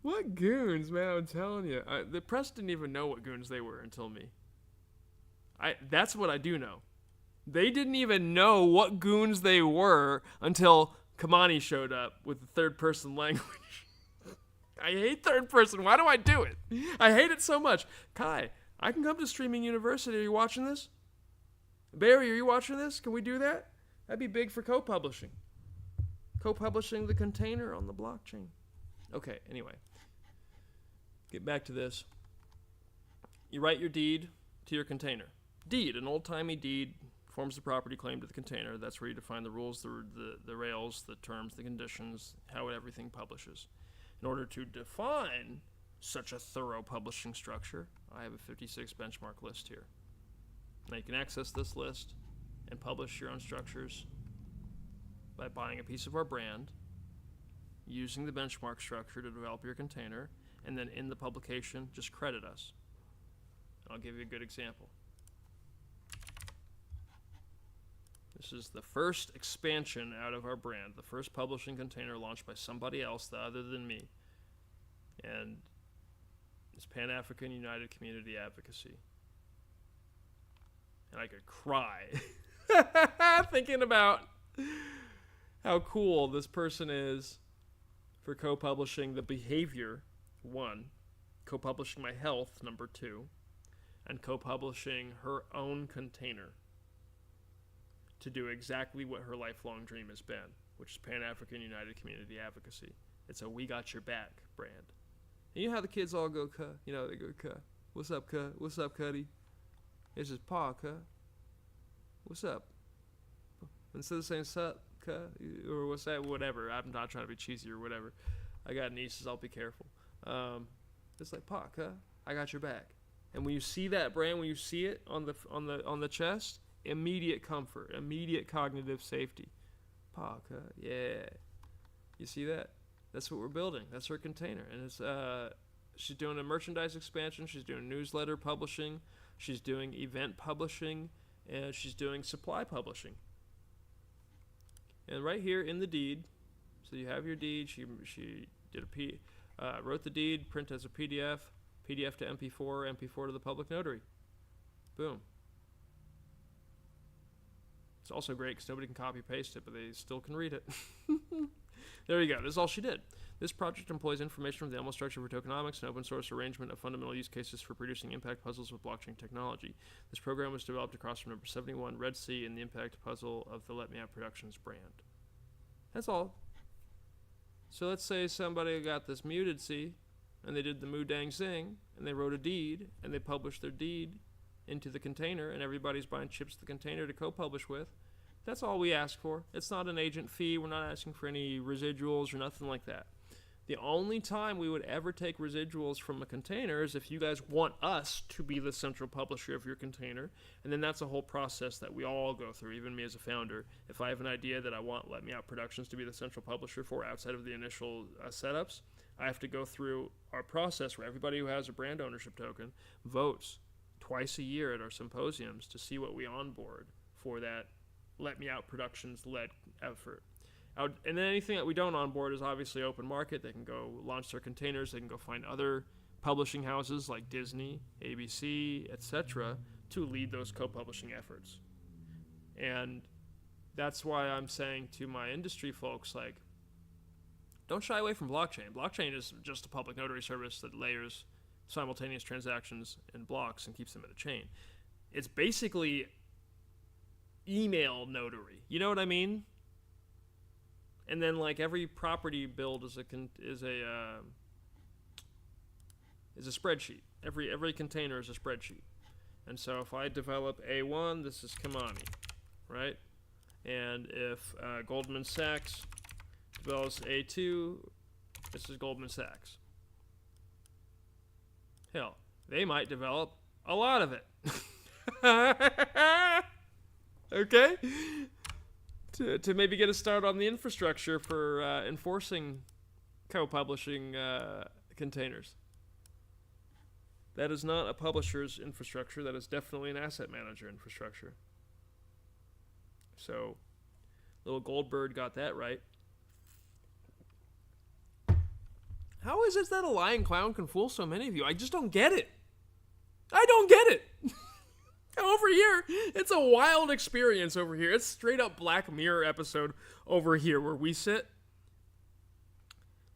[SPEAKER 1] What goons, man, I'm telling you. The press didn't even know what goons they were until me. That's what I do know. They didn't even know what goons they were until Kamani showed up with the third-person language. I hate third person. Why do I do it? I hate it so much. Kai, I can come to Streaming University. Are you watching this? Barry, are you watching this? Can we do that? That'd be big for co-publishing. Co-publishing the container on the blockchain. Okay, anyway. Get back to this. You write your deed to your container. Deed, an old-timey deed forms the property claim to the container. That's where you define the rules, the rails, the terms, the conditions, how everything publishes. In order to define such a thorough publishing structure, I have a 56 benchmark list here. Now you can access this list and publish your own structures by buying a piece of our brand, using the benchmark structure to develop your container, and then in the publication, just credit us. I'll give you a good example. This is the first expansion out of our brand, the first publishing container launched by somebody else other than me. And it's Pan-African United Community Advocacy. And I could cry thinking about how cool this person is for co-publishing the behavior, 1, co-publishing my health, number 2, and co-publishing her own container to do exactly what her lifelong dream has been, which is Pan-African United Community Advocacy. It's a we got your back brand. And you know how the kids all go, cuh? You know, they go, cuh. What's up, cuh? What's up, cuddy? It's just paw, cuh. What's up? Instead of saying sup, cuh, or what's that, whatever. I'm not trying to be cheesy or whatever. I got nieces, I'll be careful. It's like, paw, cuh. I got your back. And when you see that brand, when you see it on the chest, immediate comfort, immediate cognitive safety. Paw, cuh. Yeah. You see that? That's what we're building. That's her container. And it's she's doing a merchandise expansion. She's doing newsletter publishing. She's doing event publishing. And she's doing supply publishing. And right here in the deed, so you have your deed. She did wrote the deed, print as a PDF, PDF to MP4, MP4 to the public notary. Boom. It's also great because nobody can copy paste it, but they still can read it. There you go. This is all she did. This project employs information from the element structure for tokenomics, an open source arrangement of fundamental use cases for producing impact puzzles with blockchain technology. This program was developed across from number 71, Red Sea, and the impact puzzle of the Let Me Out Productions brand. That's all. So let's say somebody got this muted C, and they did the moo dang sing, and they wrote a deed, and they published their deed into the container, and everybody's buying chips to the container to co-publish with. That's all we ask for. It's not an agent fee. We're not asking for any residuals or nothing like that. The only time we would ever take residuals from a container is if you guys want us to be the central publisher of your container, and then that's a whole process that we all go through, even me as a founder. If I have an idea that I want Let Me Out Productions to be the central publisher for outside of the initial setups, I have to go through our process where everybody who has a brand ownership token votes twice a year at our symposiums to see what we onboard for that Let Me Out Productions-led effort. And then anything that we don't onboard is obviously open market. They can go launch their containers. They can go find other publishing houses like Disney, ABC, etc. to lead those co-publishing efforts. And that's why I'm saying to my industry folks, like, don't shy away from blockchain. Blockchain is just a public notary service that layers simultaneous transactions in blocks and keeps them in a chain. It's basically email notary. You know what I mean? And then, like, every property build is a spreadsheet. Every container is a spreadsheet. And so if I develop A1, this is Kamani, right? And if Goldman Sachs develops A2, this is Goldman Sachs. Hell, they might develop a lot of it. Okay? To maybe get a start on the infrastructure for enforcing co-publishing containers. That is not a publisher's infrastructure. That is definitely an asset manager infrastructure. So, little Goldberg got that right. How is it that a lying clown can fool so many of you? I just don't get it. I don't get it. Over here, it's a wild experience over here. It's straight up Black Mirror episode over here where we sit.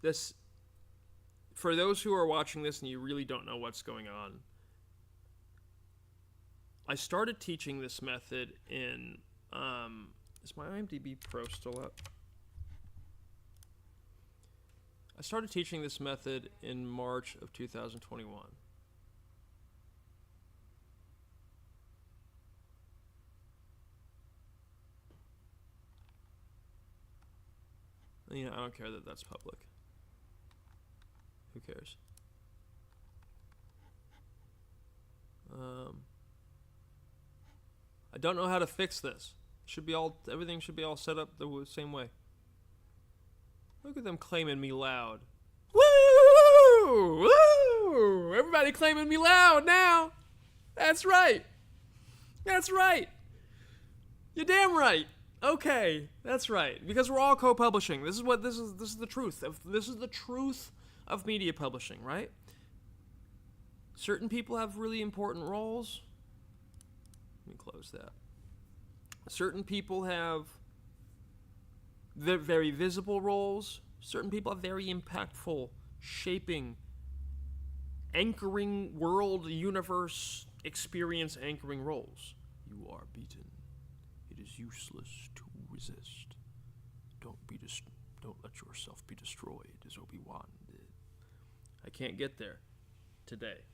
[SPEAKER 1] This, for those who are watching this and you really don't know what's going on, I started teaching this method in, is my IMDb Pro still up? I started teaching this method in March of 2021. I don't care that that's public. Who cares? I don't know how to fix this. Everything should be all set up the same way. Look at them claiming me loud. Woo! Woo! Everybody claiming me loud now. That's right. That's right. You're damn right. Okay, that's right. Because we're all co-publishing. This is the truth. This is the truth of media publishing, right? Certain people have really important roles. Let me close that. Certain people have very visible roles. Certain people have very impactful, shaping, anchoring world, universe, experience anchoring roles. You are beaten. It is useless to resist. Don't let yourself be destroyed, as Obi-Wan did. I can't get there today.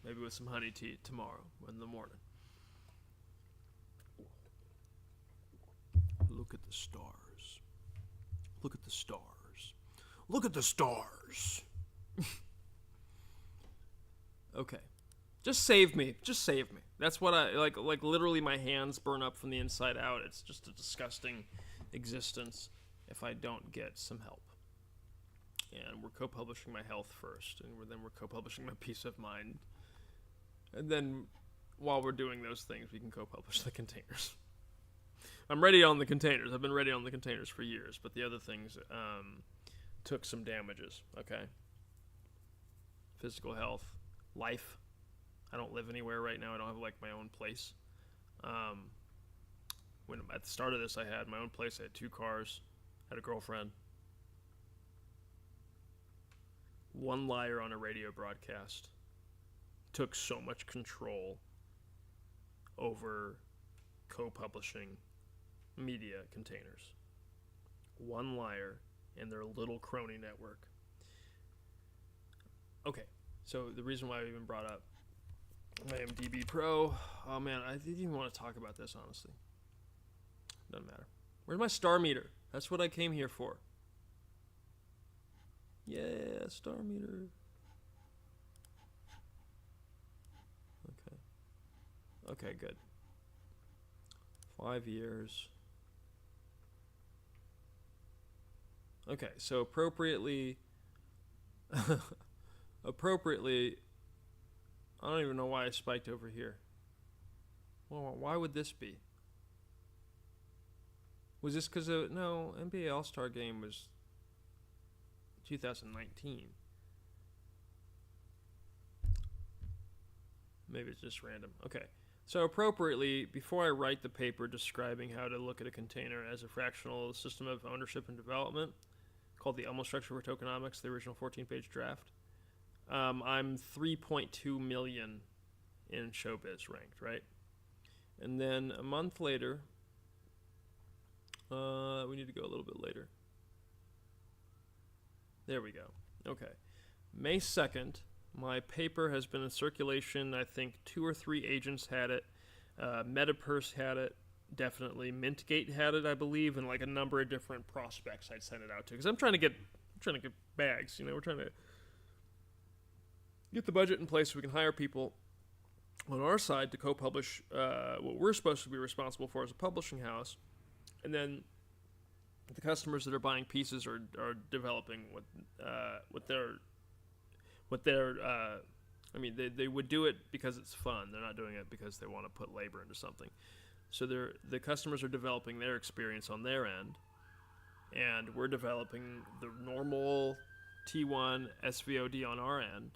[SPEAKER 1] Maybe with some honey tea tomorrow in the morning. Look at the stars. Look at the stars. Look at the stars. Okay. Just save me. Just save me. That's what I like literally my hands burn up from the inside out. It's just a disgusting existence if I don't get some help. And we're co-publishing my health first, and then we're co-publishing my peace of mind. And then while we're doing those things, we can co-publish the containers. I'm ready on the containers. I've been ready on the containers for years, but the other things took some damages, okay? Physical health, life. I don't live anywhere right now. I don't have, my own place. When at the start of this, I had my own place. I had 2 cars, had a girlfriend. One liar on a radio broadcast took so much control over co-publishing media containers. One liar and their little crony network. Okay, so the reason why I even brought up IMDb Pro, oh man, I didn't even want to talk about this, honestly. Doesn't matter. Where's my star meter? That's what I came here for. Yeah, star meter. Okay, good. 5 years. Okay, so appropriately, I don't even know why I spiked over here. Well, why would this be? Was this because of, no, NBA All-Star Game was 2019. Maybe it's just random. Okay. So appropriately, before I write the paper describing how to look at a container as a fractional system of ownership and development, called the Elmo Structure for Tokenomics, the original 14-page draft, I'm 3.2 million in Showbiz ranked, right? And then a month later, we need to go a little bit later. There we go. Okay. May 2nd, my paper has been in circulation. I think 2 or 3 agents had it. MetaPurse had it, definitely. Mintgate had it, I believe, and a number of different prospects I'd sent it out to. Because I'm trying to get bags. We're trying to get the budget in place so we can hire people on our side to co-publish what we're supposed to be responsible for as a publishing house, and then the customers that are buying pieces are developing they would do it because it's fun. They're not doing it because they want to put labor into something. So the customers are developing their experience on their end, and we're developing the normal T1 SVOD on our end,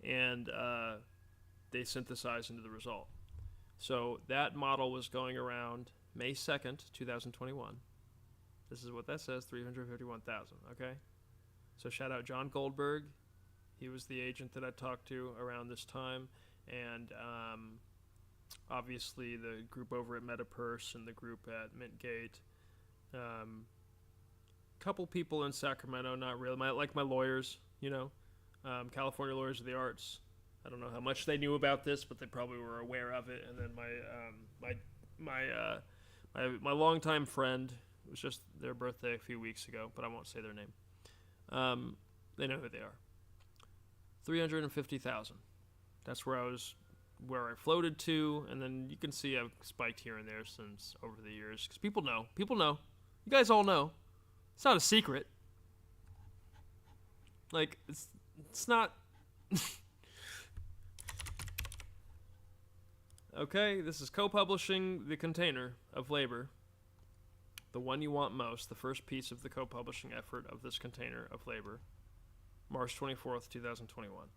[SPEAKER 1] and they synthesize into the result. So that model was going around May 2nd, 2021. This is what that says, 351,000, okay? So shout out John Goldberg. He was the agent that I talked to around this time, and obviously the group over at MetaPurse and the group at Mintgate. Couple people in Sacramento, not really. My lawyers, California Lawyers of the Arts. I don't know how much they knew about this, but they probably were aware of it. And then my longtime friend, was just their birthday a few weeks ago, but I won't say their name. They know who they are. 350,000. That's where I floated to, and then you can see I've spiked here and there since over the years, because people know. You guys all know. It's not a secret. Like, it's not. Okay, this is co-publishing the container of labor. The one you want most, the first piece of the co-publishing effort of this container of labor. March 24th, 2021.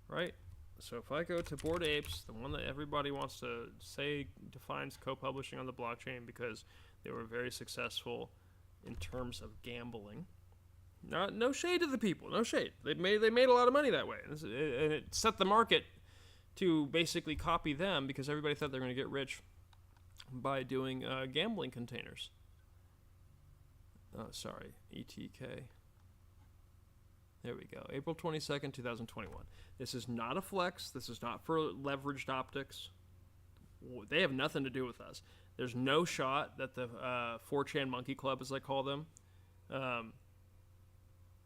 [SPEAKER 1] Right? So if I go to Bored Apes, the one that everybody wants to say defines co-publishing on the blockchain because they were very successful in terms of gambling. No shade to the people, no shade. They made a lot of money that way, and it set the market to basically copy them because everybody thought they were going to get rich by doing gambling containers. Sorry, ETK. There we go. April 22nd, 2021. This is not a flex. This is not for leveraged optics. They have nothing to do with us. There's no shot that the 4chan Monkey Club, as I call them,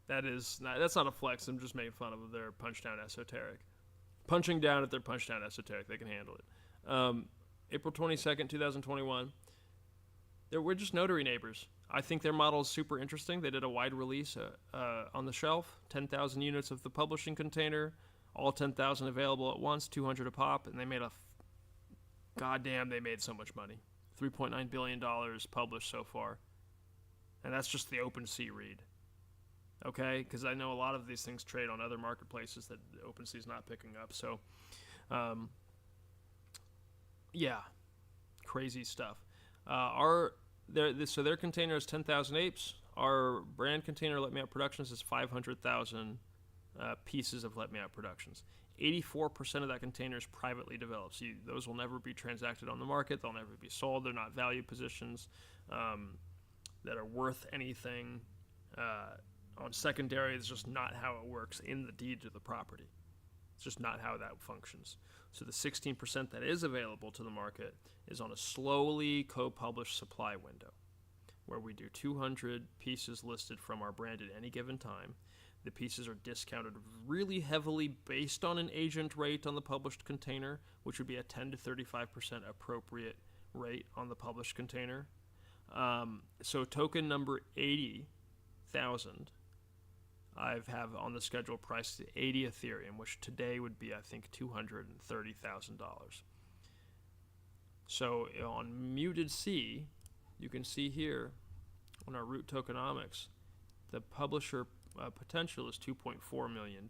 [SPEAKER 1] that's not a flex. I'm just making fun of their punch down esoteric. Punching down at their punch down esoteric. They can handle it. April 22nd, 2021. We're just notary neighbors. I think their model is super interesting. They did a wide release on the shelf, 10,000 units of the publishing container, all 10,000 available at once, 200 a pop, and they made they made so much money. $3.9 billion published so far. And that's just the OpenSea read. Okay? Because I know a lot of these things trade on other marketplaces that OpenSea is not picking up. So, yeah. Crazy stuff. So their container is 10,000 apes. Our brand container, Let Me Out Productions, is 500,000 pieces of Let Me Out Productions. 84% of that container is privately developed. So those will never be transacted on the market. They'll never be sold. They're not value positions that are worth anything. On secondary, it's just not how it works in the deed to the property. It's just not how that functions. So the 16% that is available to the market is on a slowly co-published supply window, where we do 200 pieces listed from our brand at any given time. The pieces are discounted really heavily based on an agent rate on the published container, which would be a 10 to 35% appropriate rate on the published container. So token number 80,000, I have on the schedule priced at 80 Ethereum, which today would be, I think, $230,000. So on Muted C, you can see here on our root tokenomics, the publisher potential is $2.4 million.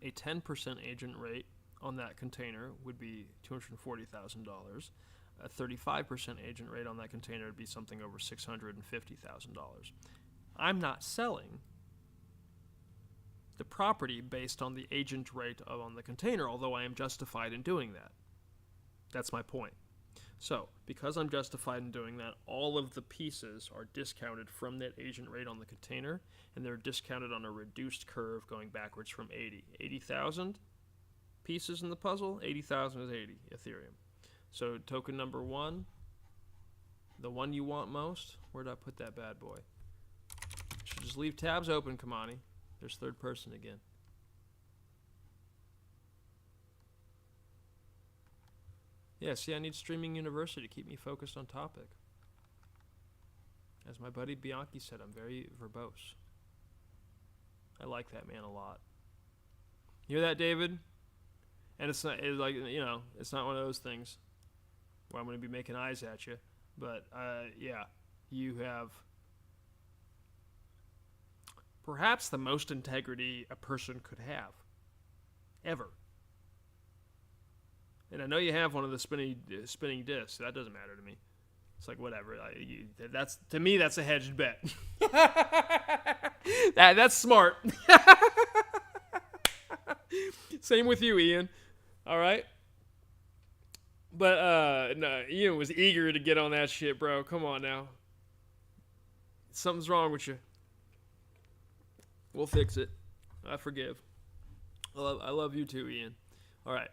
[SPEAKER 1] A 10% agent rate on that container would be $240,000. A 35% agent rate on that container would be something over $650,000. I'm not selling the property based on the agent rate on the container, although I am justified in doing that. That's my point. So, because I'm justified in doing that, all of the pieces are discounted from that agent rate on the container, and they're discounted on a reduced curve going backwards from 80. 80,000 pieces in the puzzle, 80,000 is 80 Ethereum. So, token number 1, the one you want most, where did I put that bad boy? Should just leave tabs open, Kamani. There's third person again. Yeah, see, I need Streaming University to keep me focused on topic. As my buddy Bianchi said, I'm very verbose. I like that man a lot. You hear that, David? And it's not it's not one of those things where I'm going to be making eyes at you. But, yeah, you have perhaps the most integrity a person could have. Ever. And I know you have one of the spinning discs. That doesn't matter to me. It's like, whatever. To me, that's a hedged bet. That's smart. Same with you, Ian. All right? But, no, Ian was eager to get on that shit, bro. Come on now. Something's wrong with you. We'll fix it. I forgive. I love you too, Ian. All right.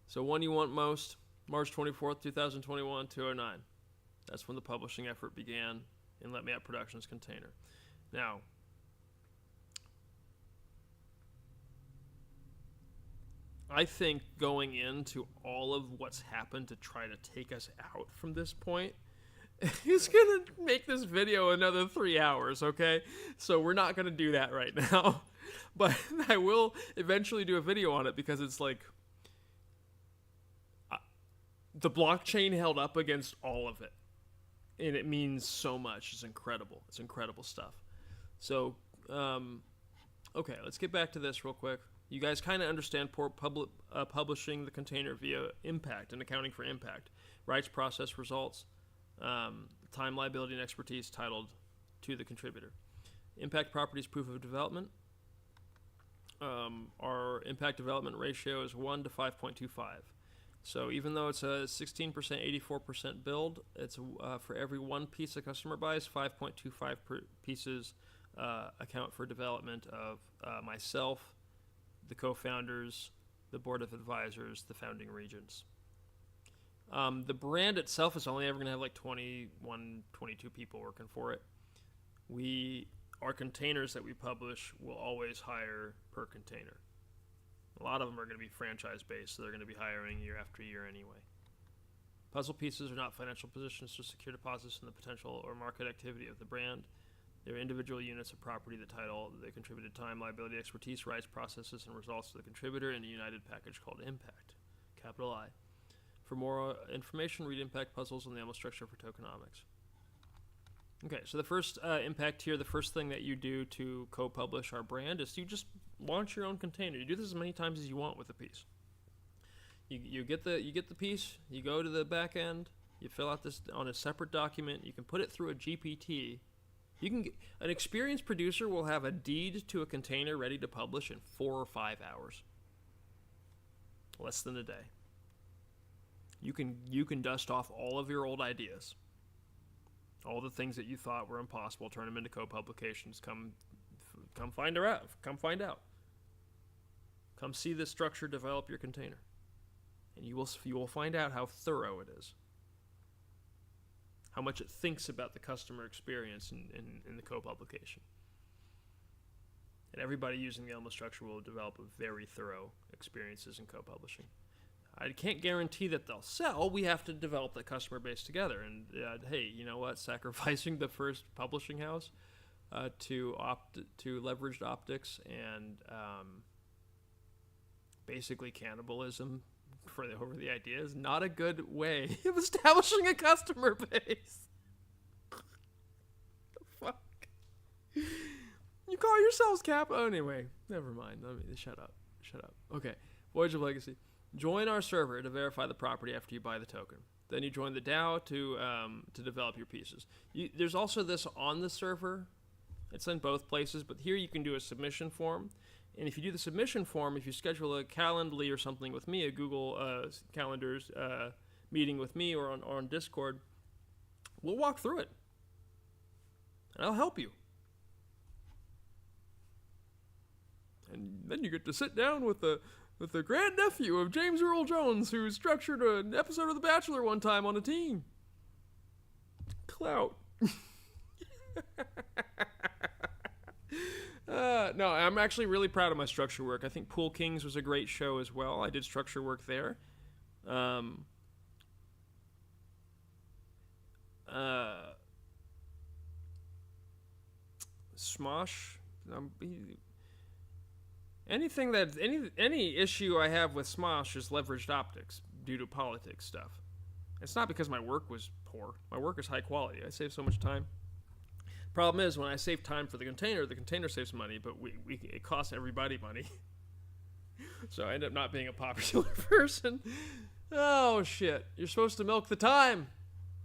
[SPEAKER 1] So one you want most, March 24th, 2021, 209. That's when the publishing effort began in Let Me Out Productions container. Now, I think going into all of what's happened to try to take us out from this point is going to make this video another 3 hours, okay? So we're not going to do that right now. But I will eventually do a video on it because it's like the blockchain held up against all of it. And it means so much. It's incredible. It's incredible stuff. So, okay, let's get back to this real quick. You guys kind of understand publishing the container via impact and accounting for impact. Rights, process, results, time, liability, and expertise titled to the contributor. Impact properties proof of development. Our impact development ratio is 1 to 5.25. So even though it's a 16%, 84% build, it's for every one piece a customer buys, 5.25 pieces account for development of myself, the co-founders, the board of advisors, the founding regents. The brand itself is only ever going to have like 21, 22 people working for it. Our containers that we publish will always hire per container. A lot of them are going to be franchise-based, so they're going to be hiring year after year anyway. Puzzle pieces are not financial positions to secure deposits in the potential or market activity of the brand. They're individual units of property that title the contributed time, liability, expertise, rights, processes, and results to the contributor in a united package called Impact, capital I. For more information, read Impact Puzzles and the Almost Structure for Tokenomics. Okay, so the first impact here, the first thing that you do to co-publish our brand is you just launch your own container. You do this as many times as you want with a piece. You get the piece, you go to the back end, you fill out this on a separate document, you can put it through a GPT. An experienced producer will have a deed to a container ready to publish in 4 or 5 hours. Less than a day. You can dust off all of your old ideas. All the things that you thought were impossible, turn them into co-publications. Come find out. Come find out. Come see this structure develop your container. And you will find out how thorough it is. How much it thinks about the customer experience in the co-publication. And everybody using the Elmo structure will develop a very thorough experiences in co-publishing. I can't guarantee that they'll sell. We have to develop the customer base together. And hey, you know what? Sacrificing the first publishing house to leveraged optics and basically cannibalism over the idea is not a good way of establishing a customer base. The fuck? You call yourselves Cap? Oh, anyway, never mind. Shut up. Okay, Voyage of Legacy. Join our server to verify the property after you buy the token. Then you join the DAO to develop your pieces. There's also this on the server. It's in both places, but here you can do a submission form. And if you do the submission form, if you schedule a Calendly or something with me, a Google Calendars meeting with me or on Discord, we'll walk through it. And I'll help you. And then you get to sit down with the grandnephew of James Earl Jones, who structured an episode of The Bachelor one time on a team. Clout. No, I'm actually really proud of my structure work. I think Pool Kings was a great show as well. I did structure work there. Smosh. Anything that any issue I have with Smosh is leveraged optics due to politics stuff. It's not because my work was poor. My work is high quality. I save so much time. Problem is, when I save time for the container saves money, but it costs everybody money. So I end up not being a popular person. Oh shit! You're supposed to milk the time.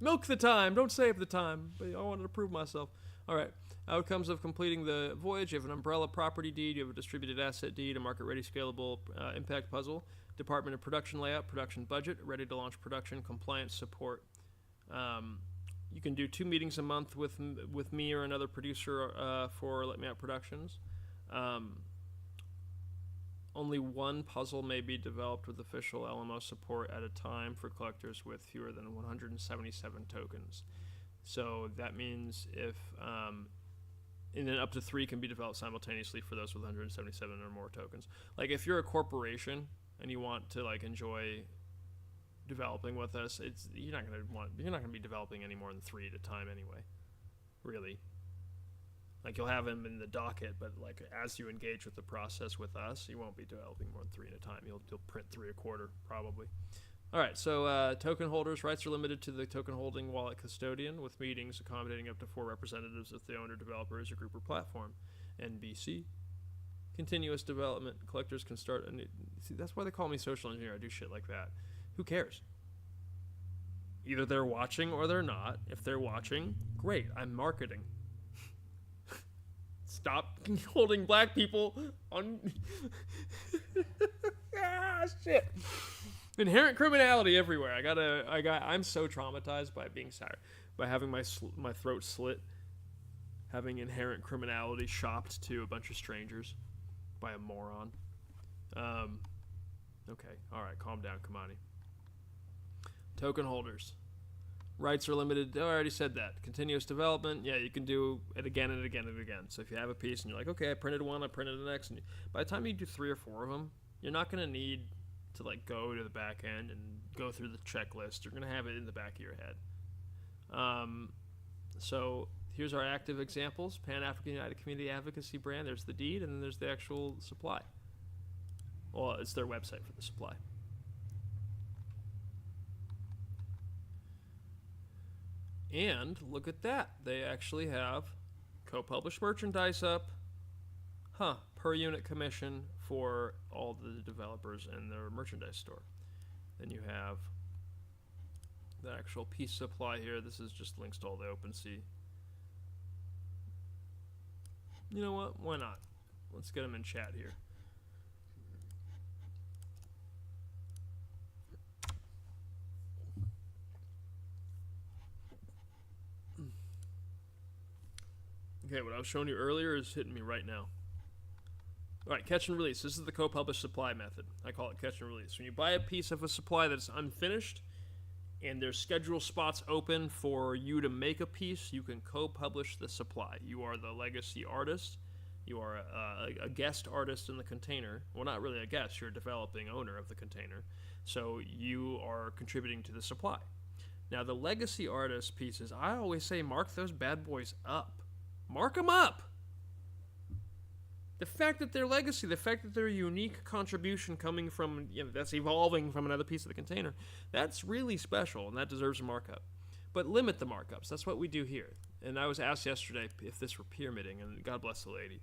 [SPEAKER 1] Milk the time. Don't save the time. But I wanted to prove myself. All right. Outcomes of completing the voyage. You have an umbrella property deed. You have a distributed asset deed, a market-ready scalable impact puzzle, Department of Production layout, production budget, ready to launch production, compliance support. You can do 2 meetings a month with me or another producer for Let Me Out Productions. only one puzzle may be developed with official LMO support at a time for collectors with fewer than 177 tokens. So that means if and then up to 3 can be developed simultaneously for those with 177 or more tokens. Like if you're a corporation and you want to like enjoy developing with us, you're not gonna be developing any more than 3 at a time anyway. Really. Like you'll have them in the docket, but like as you engage with the process with us, you won't be developing more than 3 at a time. You'll print 3 a quarter probably. All right, so token holders' rights are limited to the token holding wallet custodian, with meetings accommodating up to 4 representatives of the owner, developer, as a group or platform. NBC. Continuous development. Collectors can start a new. See, that's why they call me social engineer. I do shit like that. Who cares? Either they're watching or they're not. If they're watching, great. I'm marketing. Stop holding black people on. Shit. Inherent criminality everywhere. I'm so traumatized by being by having my throat slit, having inherent criminality shopped to a bunch of strangers by a moron. Okay, all right, calm down, Kamani. Token holders. Rights are limited. Oh, I already said that. Continuous development. Yeah, you can do it again and again and again. So if you have a piece and you're like, okay, I printed one, I printed the next, and by the time you do 3 or 4 of them, you're not going to need to like go to the back end and go through the checklist. You're going to have it in the back of your head. So here's our active examples. Pan-African United Community Advocacy brand. There's the deed, and then there's the actual supply. Well, it's their website for the supply. And look at that. They actually have co-published merchandise up. Per unit commission for all the developers in their merchandise store. Then you have the actual piece supply here. This is just links to all the OpenSea. You know what? Why not? Let's get them in chat here. Okay, what I was showing you earlier is hitting me right now. All right, catch and release. This is the co-published supply method. I call it catch and release. When you buy a piece of a supply that's unfinished and there's schedule spots open for you to make a piece, you can co-publish the supply. You are the legacy artist. You are a guest artist in the container. Well, not really a guest. You're a developing owner of the container. So you are contributing to the supply. Now, the legacy artist pieces, I always say mark those bad boys up. Mark them up. The fact that they're legacy, the fact that they're a unique contribution coming from, that's evolving from another piece of the container, that's really special, and that deserves a markup. But limit the markups. That's what we do here. And I was asked yesterday if this were pyramiding, and God bless the lady.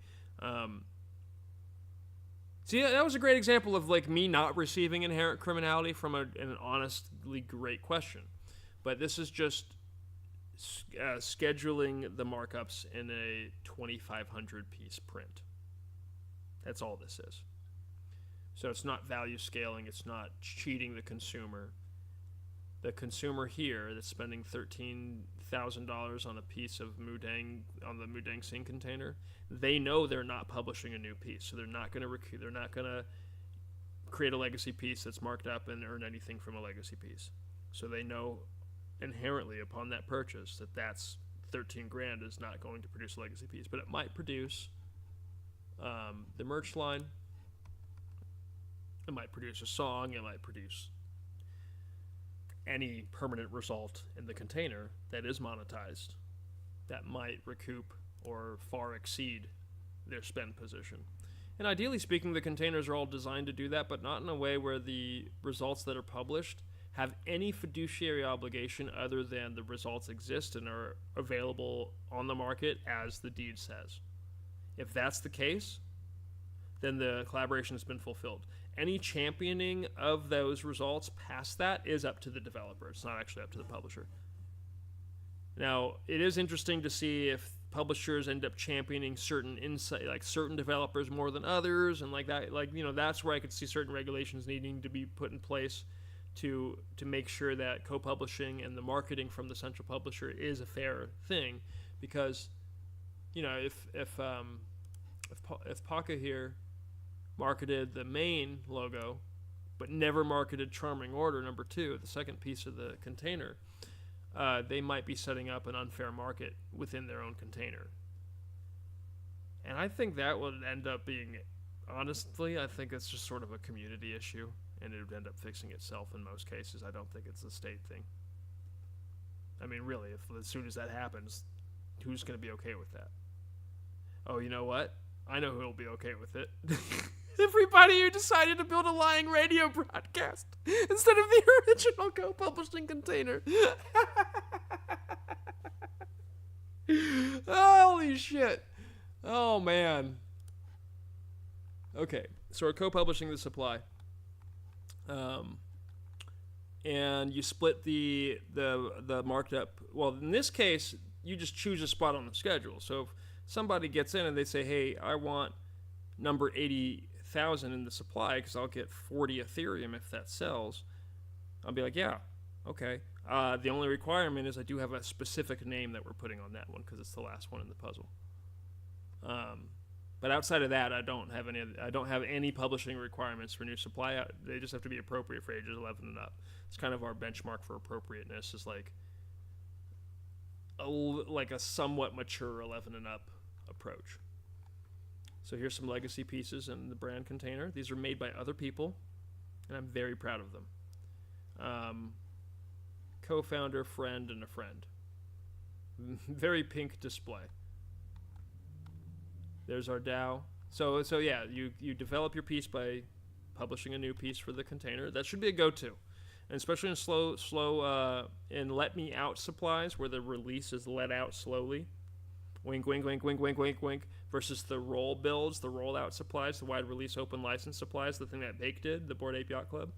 [SPEAKER 1] See, that was a great example of like me not receiving inherent criminality from an honestly great question. But this is just scheduling the markups in a 2,500 piece print. That's all this is. So it's not value scaling. It's not cheating the consumer. The consumer here that's spending $13,000 on a piece of Mudang on the Mudang Sing container, they know they're not publishing a new piece, so they're not going to create a legacy piece that's marked up and earn anything from a legacy piece. So they know inherently upon that purchase that that's 13 grand is not going to produce a legacy piece, but it might produce the merch line. It might produce a song. It might produce any permanent result in the container that is monetized that might recoup or far exceed their spend position. And ideally speaking, the containers are all designed to do that, but not in a way where the results that are published have any fiduciary obligation other than the results exist and are available on the market as the deed says. If that's the case, then the collaboration has been fulfilled. Any championing of those results past that is up to the developer. It's not actually up to the publisher. Now, it is interesting to see if publishers end up championing certain insight, like certain developers more than others, and like that, that's where I could see certain regulations needing to be put in place to make sure that co-publishing and the marketing from the central publisher is a fair thing, because if Paka here marketed the main logo, but never marketed Charming Order number 2, the second piece of the container, they might be setting up an unfair market within their own container. And I think that would end up being, honestly, I think it's just sort of a community issue, and it would end up fixing itself in most cases. I don't think it's a state thing. I mean, really, if as soon as that happens, who's going to be okay with that? Oh, you know what? I know who will be okay with it. Everybody who decided to build a lying radio broadcast instead of the original co-publishing container. Holy shit. Oh, man. Okay, so we're co-publishing the supply. And you split the marked up. Well, in this case, you just choose a spot on the schedule. So if somebody gets in and they say, hey, I want number 80,000 in the supply because I'll get 40 Ethereum if that sells, I'll be like, yeah, okay. The only requirement is I do have a specific name that we're putting on that one because it's the last one in the puzzle. But outside of that, I don't have any publishing requirements for new supply. They just have to be appropriate for ages 11 and up. It's kind of our benchmark for appropriateness, is like a somewhat mature 11 and up approach. So here's some legacy pieces in the brand container. These are made by other people, and I'm very proud of them. Co-founder, friend, and a friend. Very pink display. There's our DAO. So yeah, you develop your piece by publishing a new piece for the container. That should be a go-to, and especially in slow in let me out supplies where the release is let out slowly. Wink, wink, wink, wink, wink, wink, wink. Versus the roll builds, the rollout supplies, the wide release open license supplies, the thing that Bake did, the Bored Ape Yacht Club.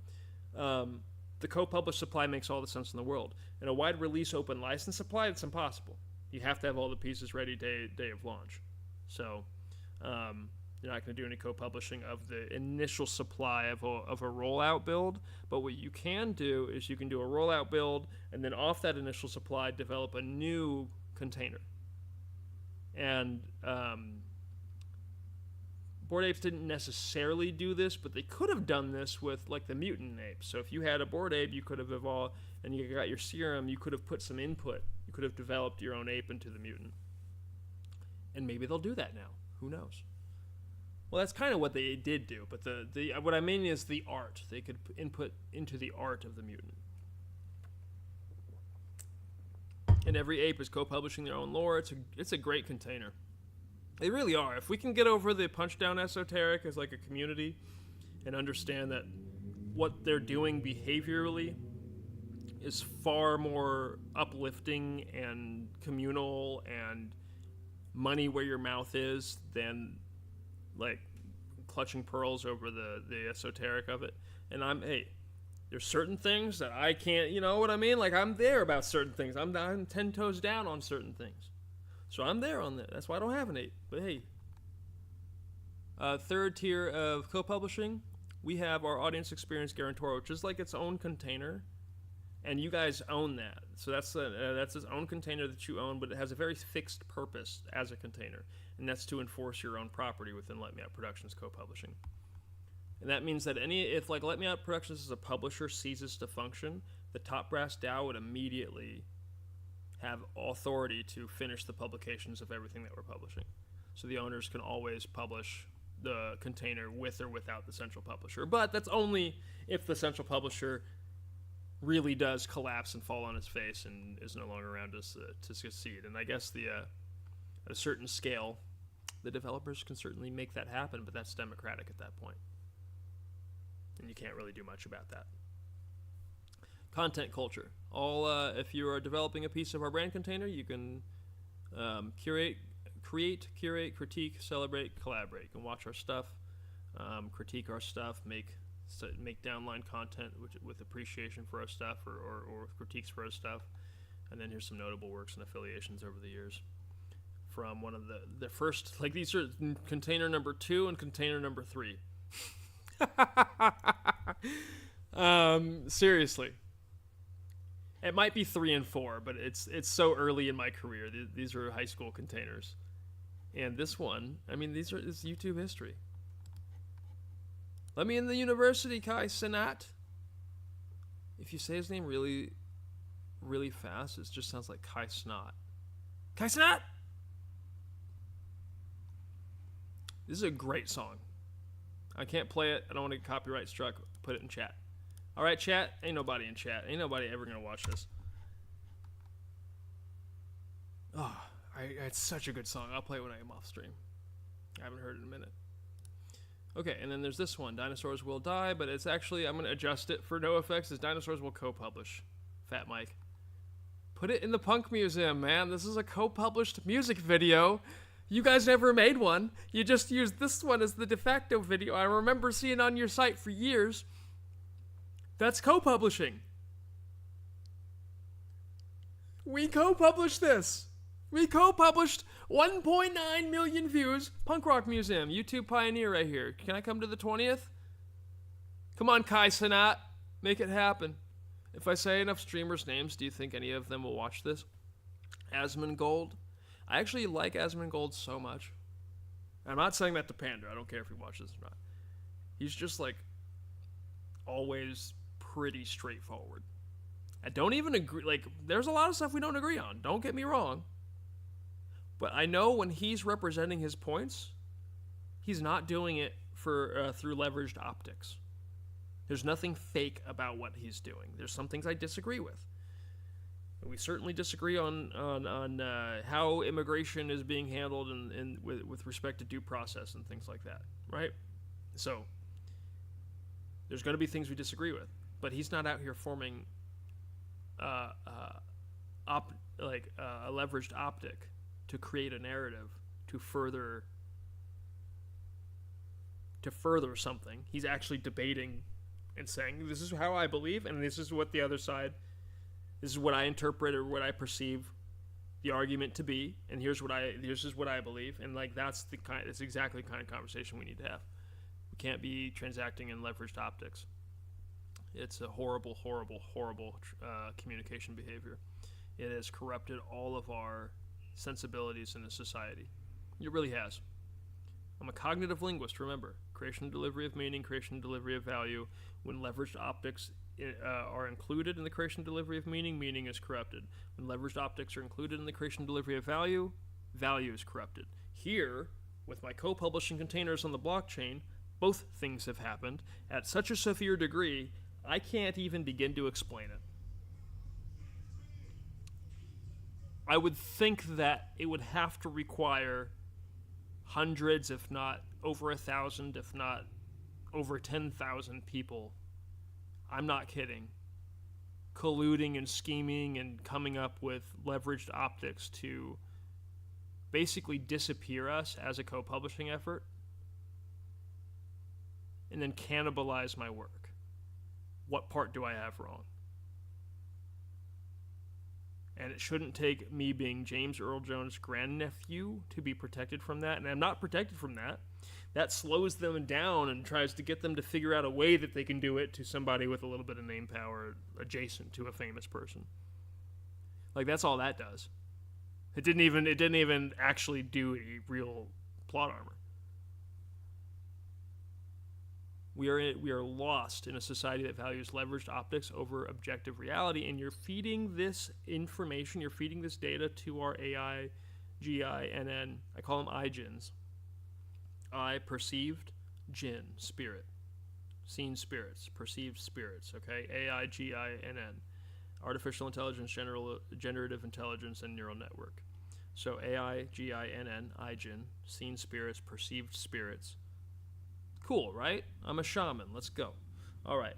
[SPEAKER 1] The co-published supply makes all the sense in the world. In a wide release open license supply, it's impossible. You have to have all the pieces ready day of launch. So you're not going to do any co-publishing of the initial supply of a rollout build. But what you can do is you can do a rollout build, and then off that initial supply, develop a new container. And Bored Apes didn't necessarily do this, but they could have done this with like the mutant ape. So if you had a Bored Ape, you could have evolved, and you got your serum, you could have put some input. You could have developed your own ape into the mutant. And maybe they'll do that now. Who knows? Well, that's kind of what they did do, but the what I mean is the art. They could input into the art of the mutant. And every ape is co-publishing their own lore. It's a great container. They really are. If we can get over the punch-down esoteric as like a community and understand that what they're doing behaviorally is far more uplifting and communal and money where your mouth is than like clutching pearls over the esoteric of it. And there's certain things that I can't, you know what I mean? Like I'm there about certain things. I'm 10 toes down on certain things. So I'm there on that. That's why I don't have an 8. But hey, third tier of co-publishing, we have our audience experience guarantor, which is like its own container. And you guys own that. So that's its own container that you own, but it has a very fixed purpose as a container. And that's to enforce your own property within Let Me Out Productions co-publishing. And that means that if like Let Me Out Productions as a publisher ceases to function, the Top Brass DAO would immediately have authority to finish the publications of everything that we're publishing. So the owners can always publish the container with or without the central publisher. But that's only if the central publisher really does collapse and fall on its face and is no longer around to succeed. And I guess at a certain scale, the developers can certainly make that happen, but that's democratic at that point. And you can't really do much about that. Content culture. If you are developing a piece of our brand container, you can create, critique, celebrate, collaborate. You can watch our stuff, critique our stuff, make downline content with appreciation for our stuff or critiques for our stuff. And then here's some notable works and affiliations over the years. From one of the first, like these are container number 2 and container number 3. Seriously. It might be 3 and 4, but it's so early in my career. These are high school containers. And this one, I mean, it's YouTube history. Let me in the university, Kai Cenat. If you say his name really, really fast, it just sounds like Kai Snot. Kai Cenat! This is a great song. I can't play it. I don't want to get copyright struck. Put it in chat. All right, chat. Ain't nobody in chat. Ain't nobody ever going to watch this. Oh, it's such a good song. I'll play it when I am off stream. I haven't heard it in a minute. Okay, and then there's this one. Dinosaurs Will Die, but it's actually, I'm going to adjust it for no effects, as Dinosaurs Will co-publish. Fat Mike. Put it in the Punk Museum, man. This is a co-published music video. You guys never made one. You just used this one as the de facto video. I remember seeing on your site for years. That's co-publishing. We co-published this. We co-published 1.9 million views. Punk Rock Museum, YouTube pioneer right here. Can I come to the 20th? Come on, Kai Cenat. Make it happen. If I say enough streamers' names, do you think any of them will watch this? Asmongold. I actually like Asmongold so much. I'm not saying that to pander. I don't care if he watches this or not. He's just like always pretty straightforward. I don't even agree. Like, there's a lot of stuff we don't agree on. Don't get me wrong. But I know when he's representing his points, he's not doing it for through leveraged optics. There's nothing fake about what he's doing. There's some things I disagree with. We certainly disagree on how immigration is being handled and with respect to due process and things like that, right? So there's going to be things we disagree with, but he's not out here forming a leveraged optic to create a narrative to further something. He's actually debating and saying, this is how I believe, and this is what the other side, this is what I interpret or what I perceive the argument to be, and this is what I believe, and like that's exactly the kind of conversation we need to have. We can't be transacting in leveraged optics. It's a horrible, horrible, horrible communication behavior. It has corrupted all of our sensibilities in a society. It really has. I'm a cognitive linguist, remember. Creation and delivery of meaning, creation and delivery of value. When leveraged optics are included in the creation and delivery of meaning, meaning is corrupted. When leveraged optics are included in the creation and delivery of value, value is corrupted. Here, with my co-publishing containers on the blockchain, both things have happened at such a severe degree, I can't even begin to explain it. I would think that it would have to require hundreds, if not over 1,000, if not over 10,000 people, I'm not kidding, colluding and scheming and coming up with leveraged optics to basically disappear us as a co-publishing effort and then cannibalize my work. What part do I have wrong? And it shouldn't take me being James Earl Jones' grandnephew to be protected from that. And I'm not protected from that. That slows them down and tries to get them to figure out a way that they can do it to somebody with a little bit of name power adjacent to a famous person. Like, that's all that does. It didn't even actually do a real plot armor. We are lost in a society that values leveraged optics over objective reality, and you're feeding this information, you're feeding this data to our AI, GINN. I call them iGins. I perceived, gin, spirit. Seen spirits, perceived spirits, okay? AI, GINN. Artificial intelligence, generative intelligence, and neural network. So AI, GINN, iGin, seen spirits, perceived spirits. Cool, right? I'm a shaman. Let's go. All right.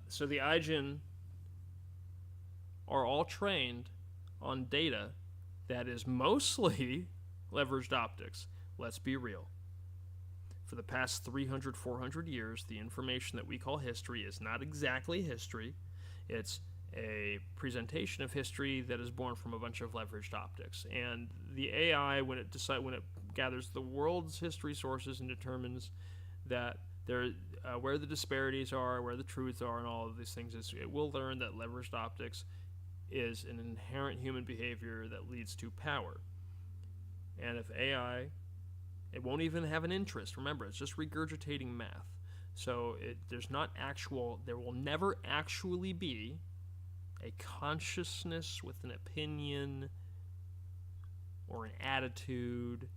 [SPEAKER 1] So the iGen are all trained on data that is mostly leveraged optics. Let's be real. For the past 300, 400 years, the information that we call history is not exactly history. It's a presentation of history that is born from a bunch of leveraged optics. And the AI, when it gathers the world's history sources and determines that where the disparities are, where the truths are, and all of these things, it will learn that leveraged optics is an inherent human behavior that leads to power. And if AI, it won't even have an interest. Remember, it's just regurgitating math. So there will never actually be a consciousness with an opinion or an attitude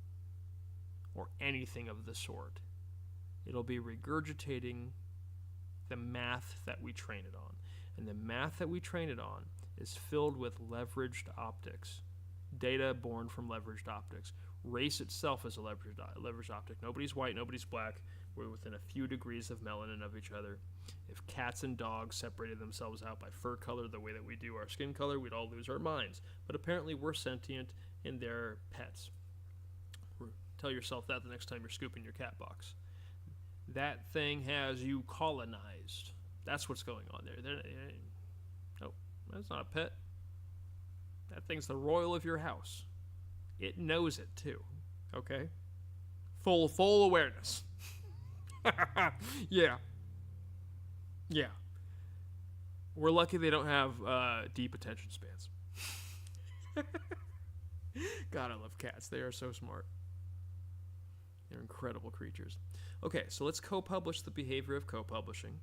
[SPEAKER 1] or anything of the sort. It'll be regurgitating the math that we train it on. And the math that we train it on is filled with leveraged optics, data born from leveraged optics. Race itself is a leveraged optic. Nobody's white, nobody's black. We're within a few degrees of melanin of each other. If cats and dogs separated themselves out by fur color the way that we do our skin color, we'd all lose our minds. But apparently we're sentient and they're pets. Tell yourself that the next time you're scooping your cat box. That thing has you colonized. That's what's going on there. Nope, that's not a pet. That thing's the royal of your house. It knows it too. Okay? Full awareness. Yeah. We're lucky they don't have deep attention spans. God, I love cats. They are so smart. They're incredible creatures. Okay, so let's co-publish the behavior of co-publishing.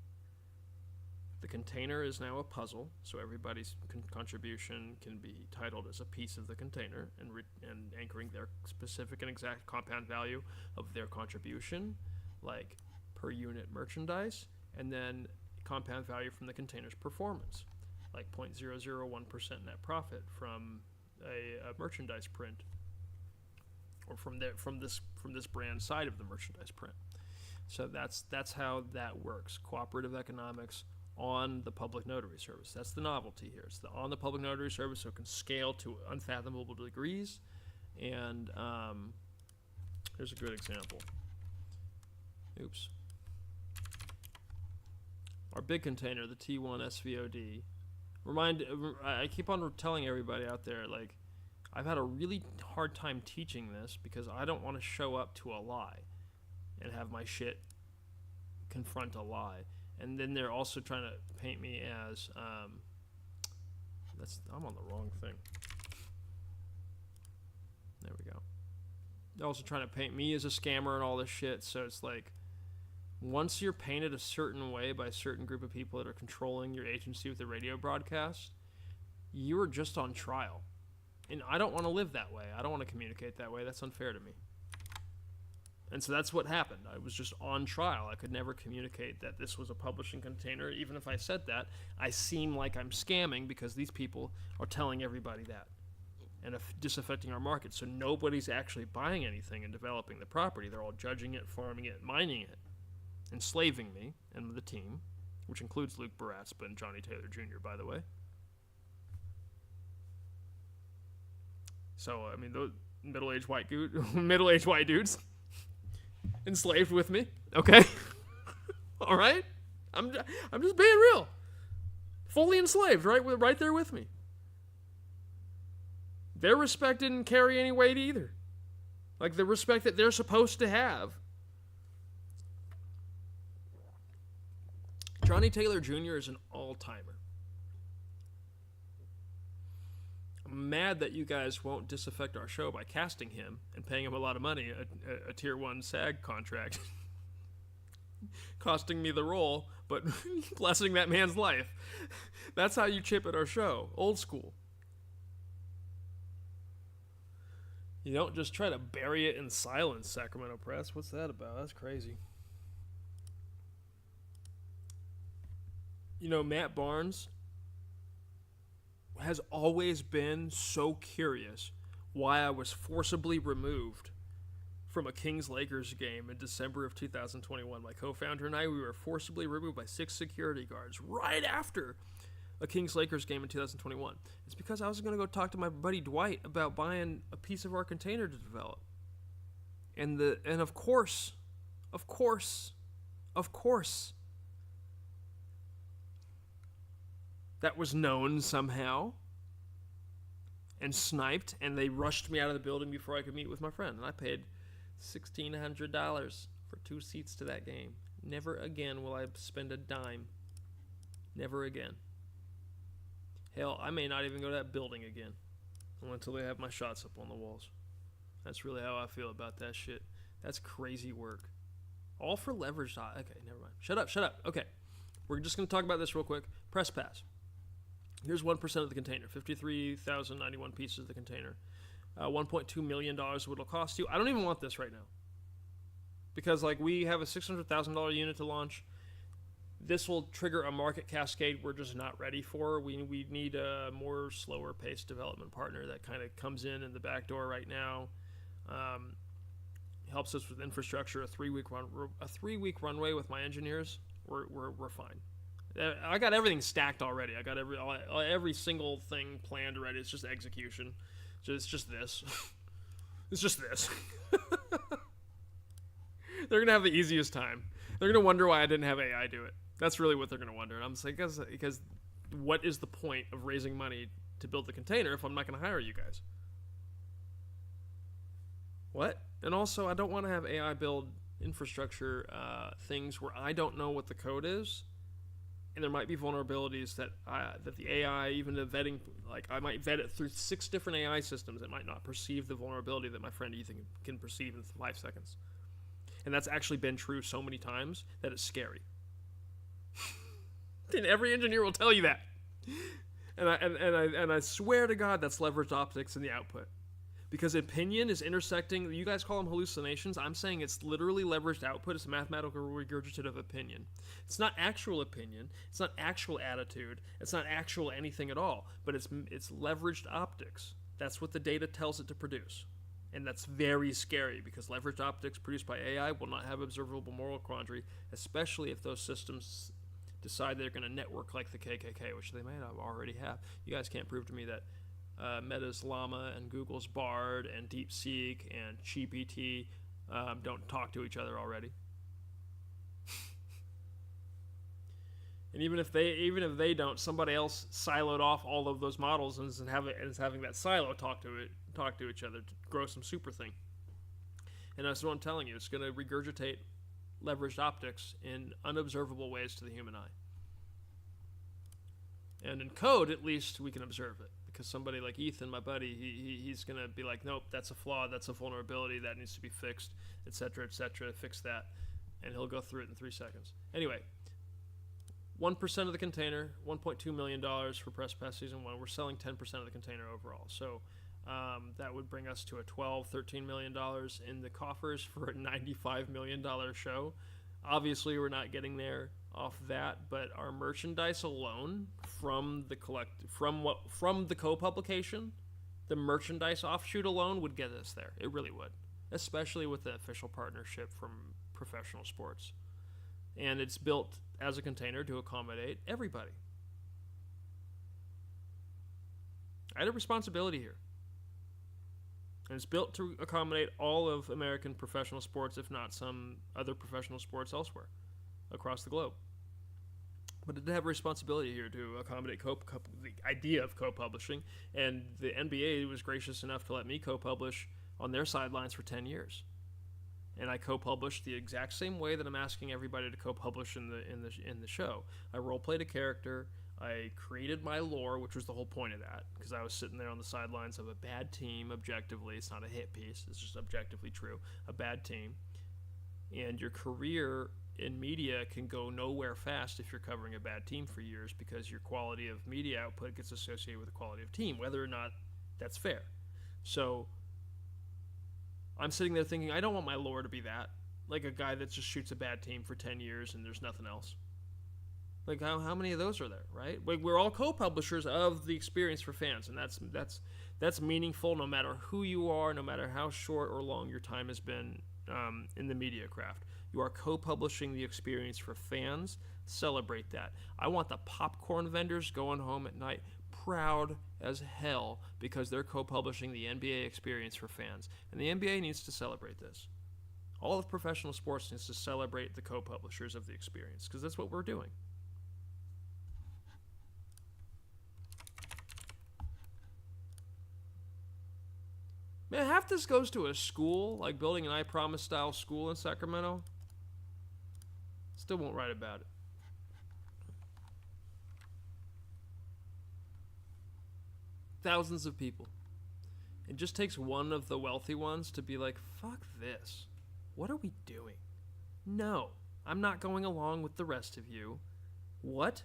[SPEAKER 1] The container is now a puzzle, so everybody's contribution can be titled as a piece of the container and anchoring their specific and exact compound value of their contribution, like per unit merchandise, and then compound value from the container's performance, like 0.001% net profit from a merchandise print, or from this brand side of the merchandise print. So that's how that works. Cooperative economics on the public notary service. That's the novelty here. It's on the public notary service, so it can scale to unfathomable degrees. And here's a good example. Oops. Our big container, the T1 SVOD. I keep on telling everybody out there, like, I've had a really hard time teaching this because I don't want to show up to a lie and have my shit confront a lie. And then they're also trying to paint me as, I'm on the wrong thing. There we go. They're also trying to paint me as a scammer and all this shit, so it's like, once you're painted a certain way by a certain group of people that are controlling your agency with the radio broadcast, you are just on trial. And I don't want to live that way. I don't want to communicate that way. That's unfair to me. And so that's what happened. I was just on trial. I could never communicate that this was a publishing container. Even if I said that, I seem like I'm scamming because these people are telling everybody that and disaffecting our market. So nobody's actually buying anything and developing the property. They're all judging it, farming it, mining it, enslaving me and the team, which includes Luke Baratspa and Johnny Taylor Jr., by the way. So, I mean, those middle-aged white dudes enslaved with me, okay? All right? I'm just being real. Fully enslaved, right there with me. Their respect didn't carry any weight either. Like the respect that they're supposed to have. Johnny Taylor Jr. is an all-timer. I'm mad that you guys won't disaffect our show by casting him and paying him a lot of money, a Tier 1 SAG contract. Costing me the role, but blessing that man's life. That's how you chip at our show. Old school. You don't just try to bury it in silence, Sacramento Press. What's that about? That's crazy. You know, Matt Barnes has always been so curious why I was forcibly removed from a Kings-Lakers game in December of 2021. My co-founder and I, we were forcibly removed by 6 security guards right after a Kings-Lakers game in 2021. It's because I was going to go talk to my buddy Dwight about buying a piece of our container to develop. And of course, that was known somehow and sniped, and they rushed me out of the building before I could meet with my friend. And I paid $1,600 for 2 seats to that game. Never again will I spend a dime. Never again. Hell, I may not even go to that building again until they have my shots up on the walls. That's really how I feel about that shit. That's crazy work. All for leveraged. Okay, never mind. Shut up. Okay. We're just going to talk about this real quick. Press pass. Here's 1% of the container, 53,091 pieces of the container. $1.2 million what it'll cost you. I don't even want this right now. Because like we have a $600,000 unit to launch. This will trigger a market cascade we're just not ready for. We need a more slower paced development partner that kind of comes in the back door right now. Helps us with infrastructure, a 3-week runway with my engineers. We're fine. I got everything stacked already. I got every single thing planned already. It's just execution. It's just this. It's just this. They're gonna have the easiest time. They're gonna wonder why I didn't have AI do it. That's really what they're gonna wonder. And I'm saying because what is the point of raising money to build the container if I'm not gonna hire you guys? What? And also, I don't want to have AI build infrastructure things where I don't know what the code is, and there might be vulnerabilities that the AI, even the vetting, like I might vet it through 6 different AI systems, it might not perceive the vulnerability that my friend Ethan can perceive in 5 seconds. And that's actually been true so many times that it's scary. And every engineer will tell you that. And I swear to God that's leveraged optics in the output. Because opinion is intersecting, you guys call them hallucinations. I'm saying it's literally leveraged output. It's a mathematical regurgitate of opinion. It's not actual opinion. It's not actual attitude. It's not actual anything at all. But it's leveraged optics. That's what the data tells it to produce. And that's very scary because leveraged optics produced by AI will not have observable moral quandary, especially if those systems decide they're going to network like the KKK, which they may not already have. You guys can't prove to me that Meta's Llama and Google's Bard and DeepSeek and GPT don't talk to each other already. And even if they don't, somebody else siloed off all of those models and is having that silo talk to each other to grow some super thing. And that's what I'm telling you. It's going to regurgitate leveraged optics in unobservable ways to the human eye. And in code, at least, we can observe it. Because somebody like Ethan, my buddy, he's going to be like, nope, that's a flaw, that's a vulnerability, that needs to be fixed, etc., fix that. And he'll go through it in 3 seconds. Anyway, 1% of the container, $1.2 million for Press Pass Season 1. We're selling 10% of the container overall. So that would bring us to a $13 million in the coffers for a $95 million show. Obviously, we're not getting there off that, but our merchandise alone from the co-publication, the merchandise offshoot alone would get us there. It really would, especially with the official partnership from professional sports. And it's built as a container to accommodate everybody. I had a responsibility here. And it's built to accommodate all of American professional sports, if not some other professional sports elsewhere across the globe. But it did have a responsibility here to accommodate the idea of co-publishing, and the NBA was gracious enough to let me co-publish on their sidelines for 10 years. And I co-published the exact same way that I'm asking everybody to co-publish in the show. I role-played a character. I created my lore, which was the whole point of that, because I was sitting there on the sidelines of a bad team, objectively. It's not a hit piece. It's just objectively true. A bad team. And your career in media can go nowhere fast if you're covering a bad team for years, because your quality of media output gets associated with the quality of team, whether or not that's fair. So I'm sitting there thinking, I don't want my lore to be that. Like a guy that just shoots a bad team for 10 years and there's nothing else. Like how many of those are there, right? Like we're all co-publishers of the experience for fans, and that's meaningful no matter who you are, no matter how short or long your time has been in the media craft. You are co-publishing the experience for fans. Celebrate that. I want the popcorn vendors going home at night proud as hell because they're co-publishing the NBA experience for fans. And the NBA needs to celebrate this. All of professional sports needs to celebrate the co-publishers of the experience, because that's what we're doing. Man, half this goes to a school, like building an I Promise style school in Sacramento. Still won't write about it. Thousands of people. It just takes one of the wealthy ones to be like, fuck this. What are we doing? No, I'm not going along with the rest of you. What?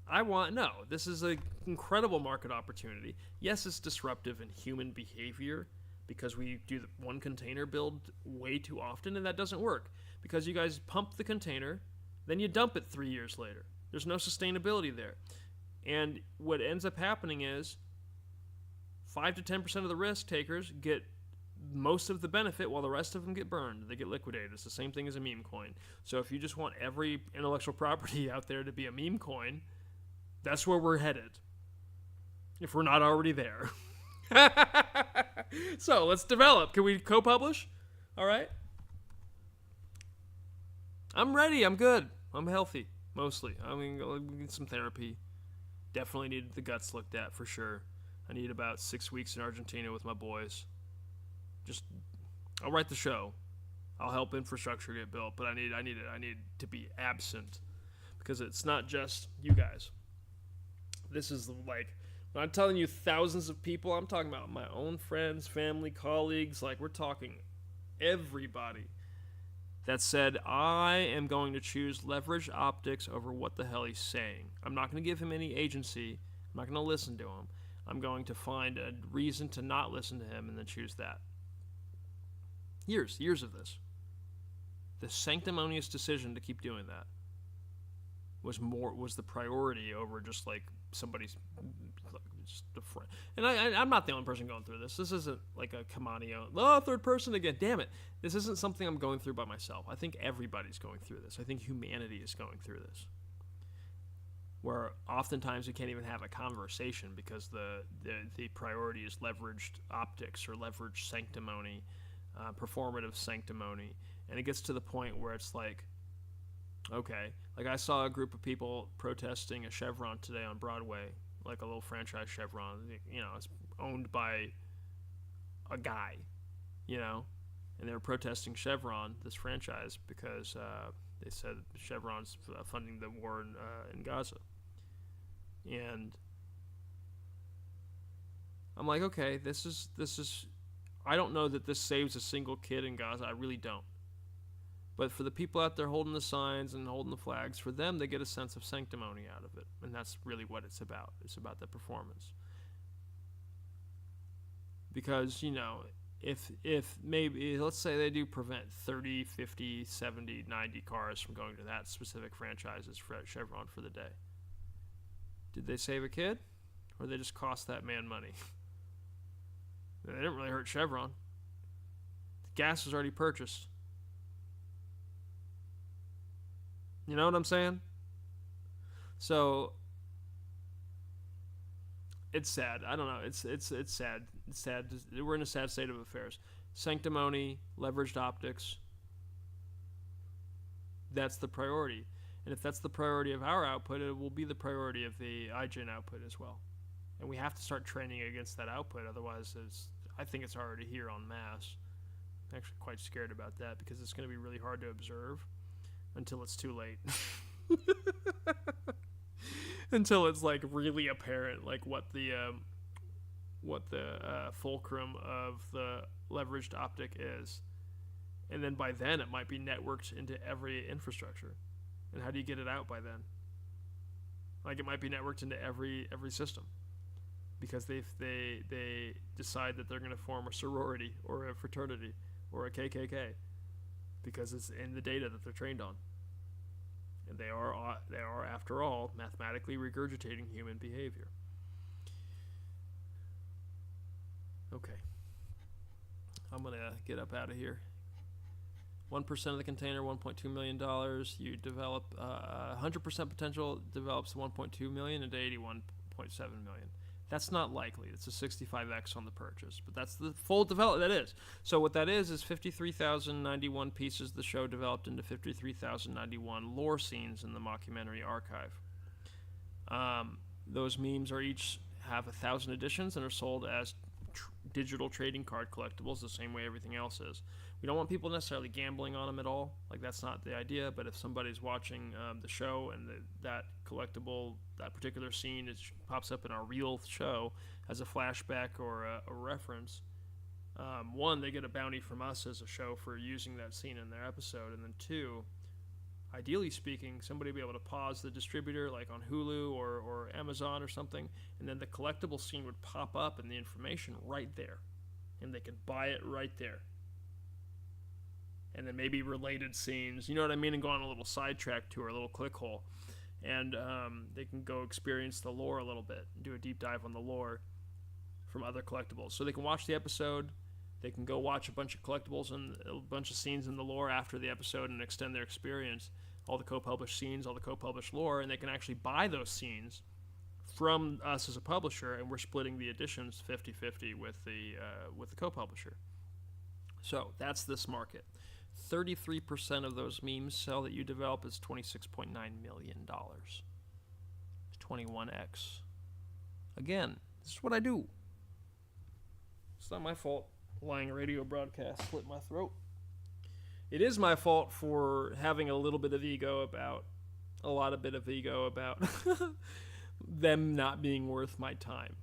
[SPEAKER 1] No, this is an incredible market opportunity. Yes, it's disruptive in human behavior because we do the one container build way too often, and that doesn't work because you guys pump the container, then you dump it 3 years later. There's no sustainability there. And what ends up happening is 5 to 10% of the risk takers get most of the benefit while the rest of them get burned. They get liquidated. It's the same thing as a meme coin. So if you just want every intellectual property out there to be a meme coin, that's where we're headed. If we're not already there. So let's develop. Can we co-publish? All right. I'm ready. I'm good. I'm healthy. Mostly. I mean, I need some therapy. Definitely need the guts looked at for sure. I need about 6 weeks in Argentina with my boys. I'll write the show. I'll help infrastructure get built, but I need to be absent because it's not just you guys. This is like, when I'm telling you thousands of people, I'm talking about my own friends, family, colleagues. Like, we're talking everybody that said, I am going to choose leveraged optics over what the hell he's saying. I'm not going to give him any agency. I'm not going to listen to him. I'm going to find a reason to not listen to him and then choose that. Years of this. The sanctimonious decision to keep doing that was the priority over just like somebody's just a friend. And I'm not the only person going through this. This isn't like a Camanio, third person again. Damn it. This isn't something I'm going through by myself. I think everybody's going through this. I think humanity is going through this. Where oftentimes we can't even have a conversation because the priority is leveraged optics or leveraged sanctimony, performative sanctimony. And it gets to the point where it's like, okay, like I saw a group of people protesting a Chevron today on Broadway, like a little franchise Chevron. You know, it's owned by a guy, you know, and they were protesting Chevron, this franchise, because they said Chevron's funding the war in Gaza. And I'm like, okay, this is. I don't know that this saves a single kid in Gaza. I really don't. But for the people out there holding the signs and holding the flags, for them, they get a sense of sanctimony out of it. And that's really what it's about. It's about the performance. Because, you know, if maybe, let's say they do prevent 30, 50, 70, 90 cars from going to that specific franchise's Chevron for the day. Did they save a kid? Or did they just cost that man money? They didn't really hurt Chevron. The gas was already purchased. You know what I'm saying? So it's sad. I don't know. It's sad. It's sad. We're in a sad state of affairs. Sanctimony, leveraged optics. That's the priority. And if that's the priority of our output, it will be the priority of the iGen output as well. And we have to start training against that output. Otherwise, I think it's already here en masse. I'm actually quite scared about that because it's going to be really hard to observe until it's too late. Until it's like really apparent, like what the fulcrum of the leveraged optic is. And then by then it might be networked into every infrastructure. And how do you get it out by then? Like it might be networked into every system. Because they decide that they're going to form a sorority or a fraternity or a KKK because it's in the data that they're trained on, and they are after all mathematically regurgitating human behavior. Okay, I'm gonna get up out of here. 1% of the container, $1.2 million. You develop 100% potential develops 1.2 million into 81.7 million. That's not likely. It's a 65x on the purchase, but that's the full development. That is. So what that is 53,091 pieces the show developed into 53,091 lore scenes in the mockumentary archive. Those memes are each have 1,000 editions and are sold as digital trading card collectibles the same way everything else is. We don't want people necessarily gambling on them at all. Like, that's not the idea, but if somebody's watching the show and that collectible, that particular scene pops up in our real show as a flashback or a reference, One, they get a bounty from us as a show for using that scene in their episode, and then two, ideally speaking, somebody will be able to pause the distributor, like on Hulu or Amazon or something, and then the collectible scene would pop up and the information right there, and they could buy it right there. And then maybe related scenes, you know what I mean, and go on a little sidetrack tour, a little click hole, and they can go experience the lore a little bit, do a deep dive on the lore from other collectibles. So they can watch the episode, they can go watch a bunch of collectibles and a bunch of scenes in the lore after the episode and extend their experience, all the co-published scenes, all the co-published lore, and they can actually buy those scenes from us as a publisher, and we're splitting the editions 50-50 with the co-publisher. So that's this market. 33% of those memes sell that you develop is $26.9 million. 21x. Again, this is what I do. It's not my fault lying radio broadcast slit my throat. It is my fault for having a lot of ego about them not being worth my time.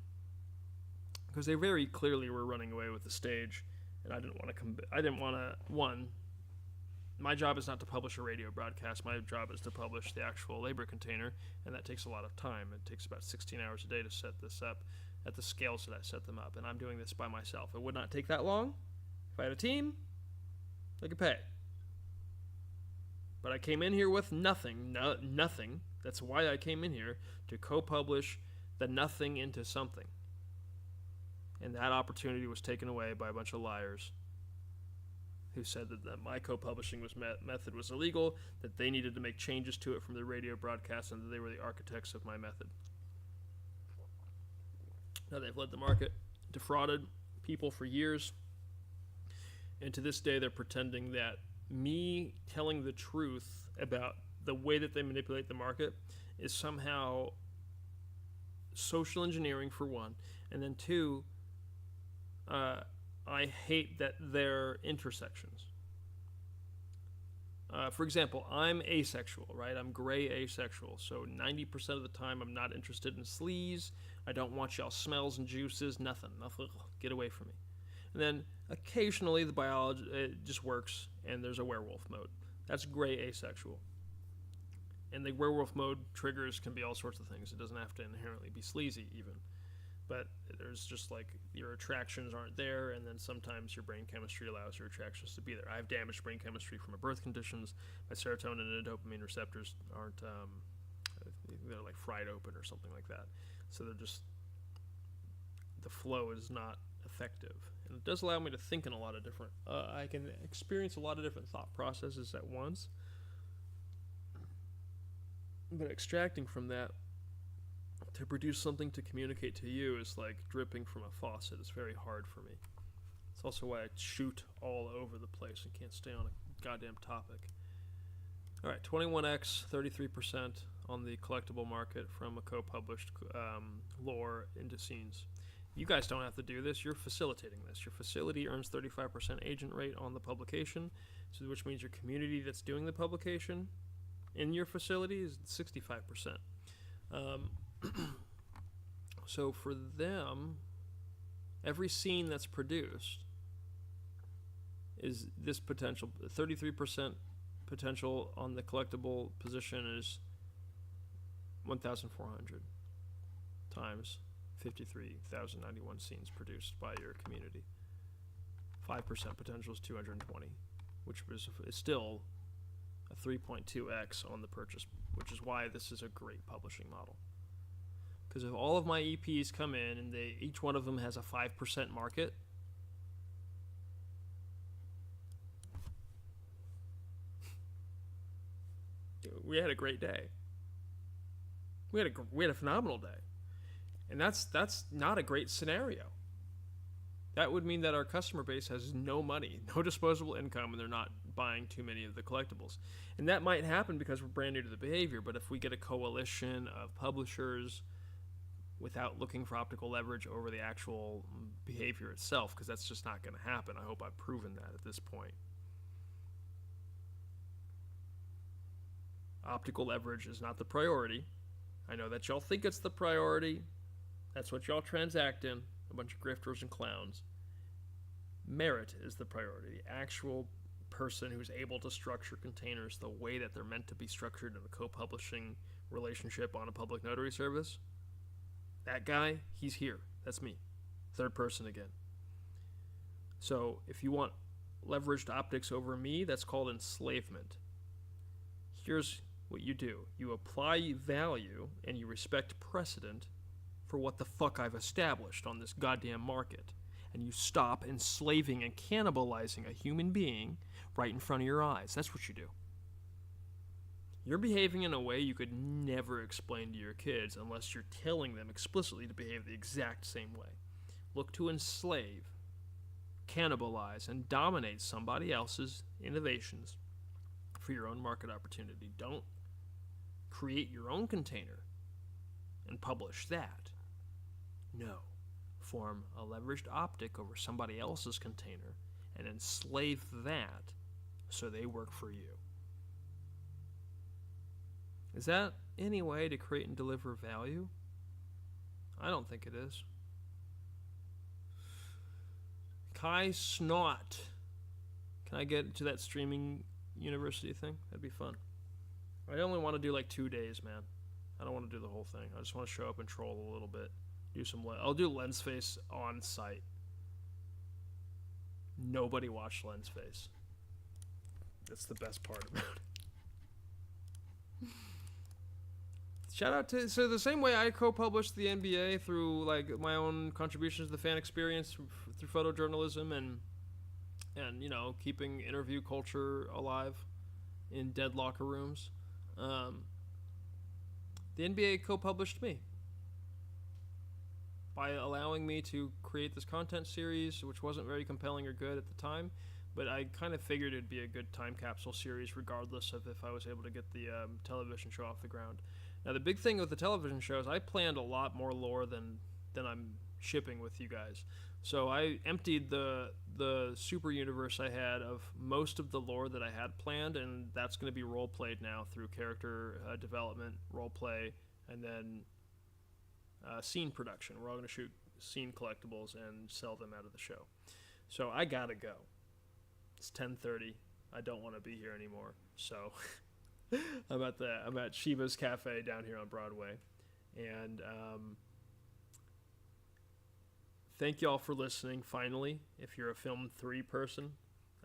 [SPEAKER 1] Because they very clearly were running away with the stage, and I didn't want to one, my job is not to publish a radio broadcast. My job is to publish the actual labor container, and that takes a lot of time. It takes about 16 hours a day to set this up at the scales that I set them up, and I'm doing this by myself. It would not take that long. If I had a team, they could pay. But I came in here with nothing. Nothing. That's why I came in here, to co-publish the nothing into something. And that opportunity was taken away by a bunch of liars who said that my co-publishing method was illegal, that they needed to make changes to it from the radio broadcast, and that they were the architects of my method. Now they've led the market, defrauded people for years, and to this day they're pretending that me telling the truth about the way that they manipulate the market is somehow social engineering, for one, and then two, I hate that they're intersections. For example, I'm asexual, right? I'm gray asexual, so 90% of the time I'm not interested in sleaze. I don't want y'all smells and juices, nothing. Get away from me. And then occasionally the biology, it just works, and there's a werewolf mode. That's gray asexual. And the werewolf mode triggers can be all sorts of things. It doesn't have to inherently be sleazy even. But there's just like your attractions aren't there, and then sometimes your brain chemistry allows your attractions to be there. I have damaged brain chemistry from my birth conditions. My serotonin and dopamine receptors aren't, they're like fried open or something like that. So they're just, the flow is not effective. And it does allow me to think in a lot of different, I can experience a lot of different thought processes at once. But extracting from that to produce something to communicate to you is like dripping from a faucet. It's very hard for me. It's also why I shoot all over the place and can't stay on a goddamn topic. All right, 21x, 33% on the collectible market from a co-published lore into scenes. You guys don't have to do this. You're facilitating this. Your facility earns 35% agent rate on the publication, so which means your community that's doing the publication in your facility is 65%. So for them, every scene that's produced is this potential. 33% potential on the collectible position is 1,400 times 53,091 scenes produced by your community. 5% potential is 220, which is still a 3.2x on the purchase, which is why this is a great publishing model. Because if all of my EPs come in and each one of them has a 5% market, we had a great day. We had a phenomenal day. And that's not a great scenario. That would mean that our customer base has no money, no disposable income, and they're not buying too many of the collectibles. And that might happen because we're brand new to the behavior, but if we get a coalition of publishers without looking for optical leverage over the actual behavior itself, because that's just not going to happen. I hope I've proven that at this point. Optical leverage is not the priority. I know that y'all think it's the priority. That's what y'all transact in, a bunch of grifters and clowns. Merit is the priority. The actual person who's able to structure containers the way that they're meant to be structured in a co-publishing relationship on a public notary service. That guy, he's here. That's me. Third person again. So if you want leveraged optics over me, that's called enslavement. Here's what you do. You apply value and you respect precedent for what the fuck I've established on this goddamn market. And you stop enslaving and cannibalizing a human being right in front of your eyes. That's what you do. You're behaving in a way you could never explain to your kids unless you're telling them explicitly to behave the exact same way. Look to enslave, cannibalize, and dominate somebody else's innovations for your own market opportunity. Don't create your own container and publish that. No. Form a leveraged optic over somebody else's container and enslave that so they work for you. Is that any way to create and deliver value? I don't think it is. Kai Snot. Can I get to that streaming university thing? That'd be fun. I only want to do like 2 days, man. I don't want to do the whole thing. I just want to show up and troll a little bit. I'll do lens face on site. Nobody watched lens face. That's the best part about it. Shout out to the same way I co-published the NBA through like my own contributions to the fan experience through photojournalism and keeping interview culture alive in dead locker rooms. The NBA co-published me by allowing me to create this content series, which wasn't very compelling or good at the time, but I kind of figured it'd be a good time capsule series regardless of if I was able to get the television show off the ground. Now, the big thing with the television show is I planned a lot more lore than I'm shipping with you guys. So I emptied the super universe I had of most of the lore that I had planned, and that's going to be role-played now through character development, role-play, and then scene production. We're all going to shoot scene collectibles and sell them out of the show. So I gotta go. It's 10:30. I don't want to be here anymore. So I'm at Shiva's Cafe down here on Broadway, and thank y'all for listening. Finally, if you're a Film 3 person,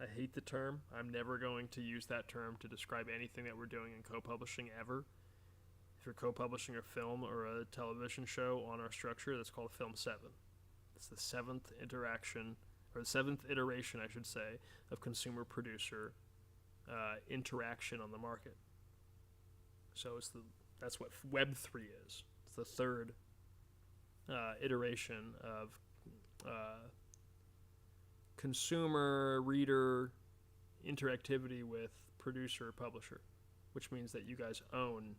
[SPEAKER 1] I hate the term. I'm never going to use that term to describe anything that we're doing in co-publishing ever. If you're co-publishing a film or a television show on our structure, that's called Film 7. It's the seventh iteration, I should say, of consumer-producer interaction on the market. So that's what Web 3 is. It's the third iteration of consumer-reader interactivity with producer-publisher, which means that you guys own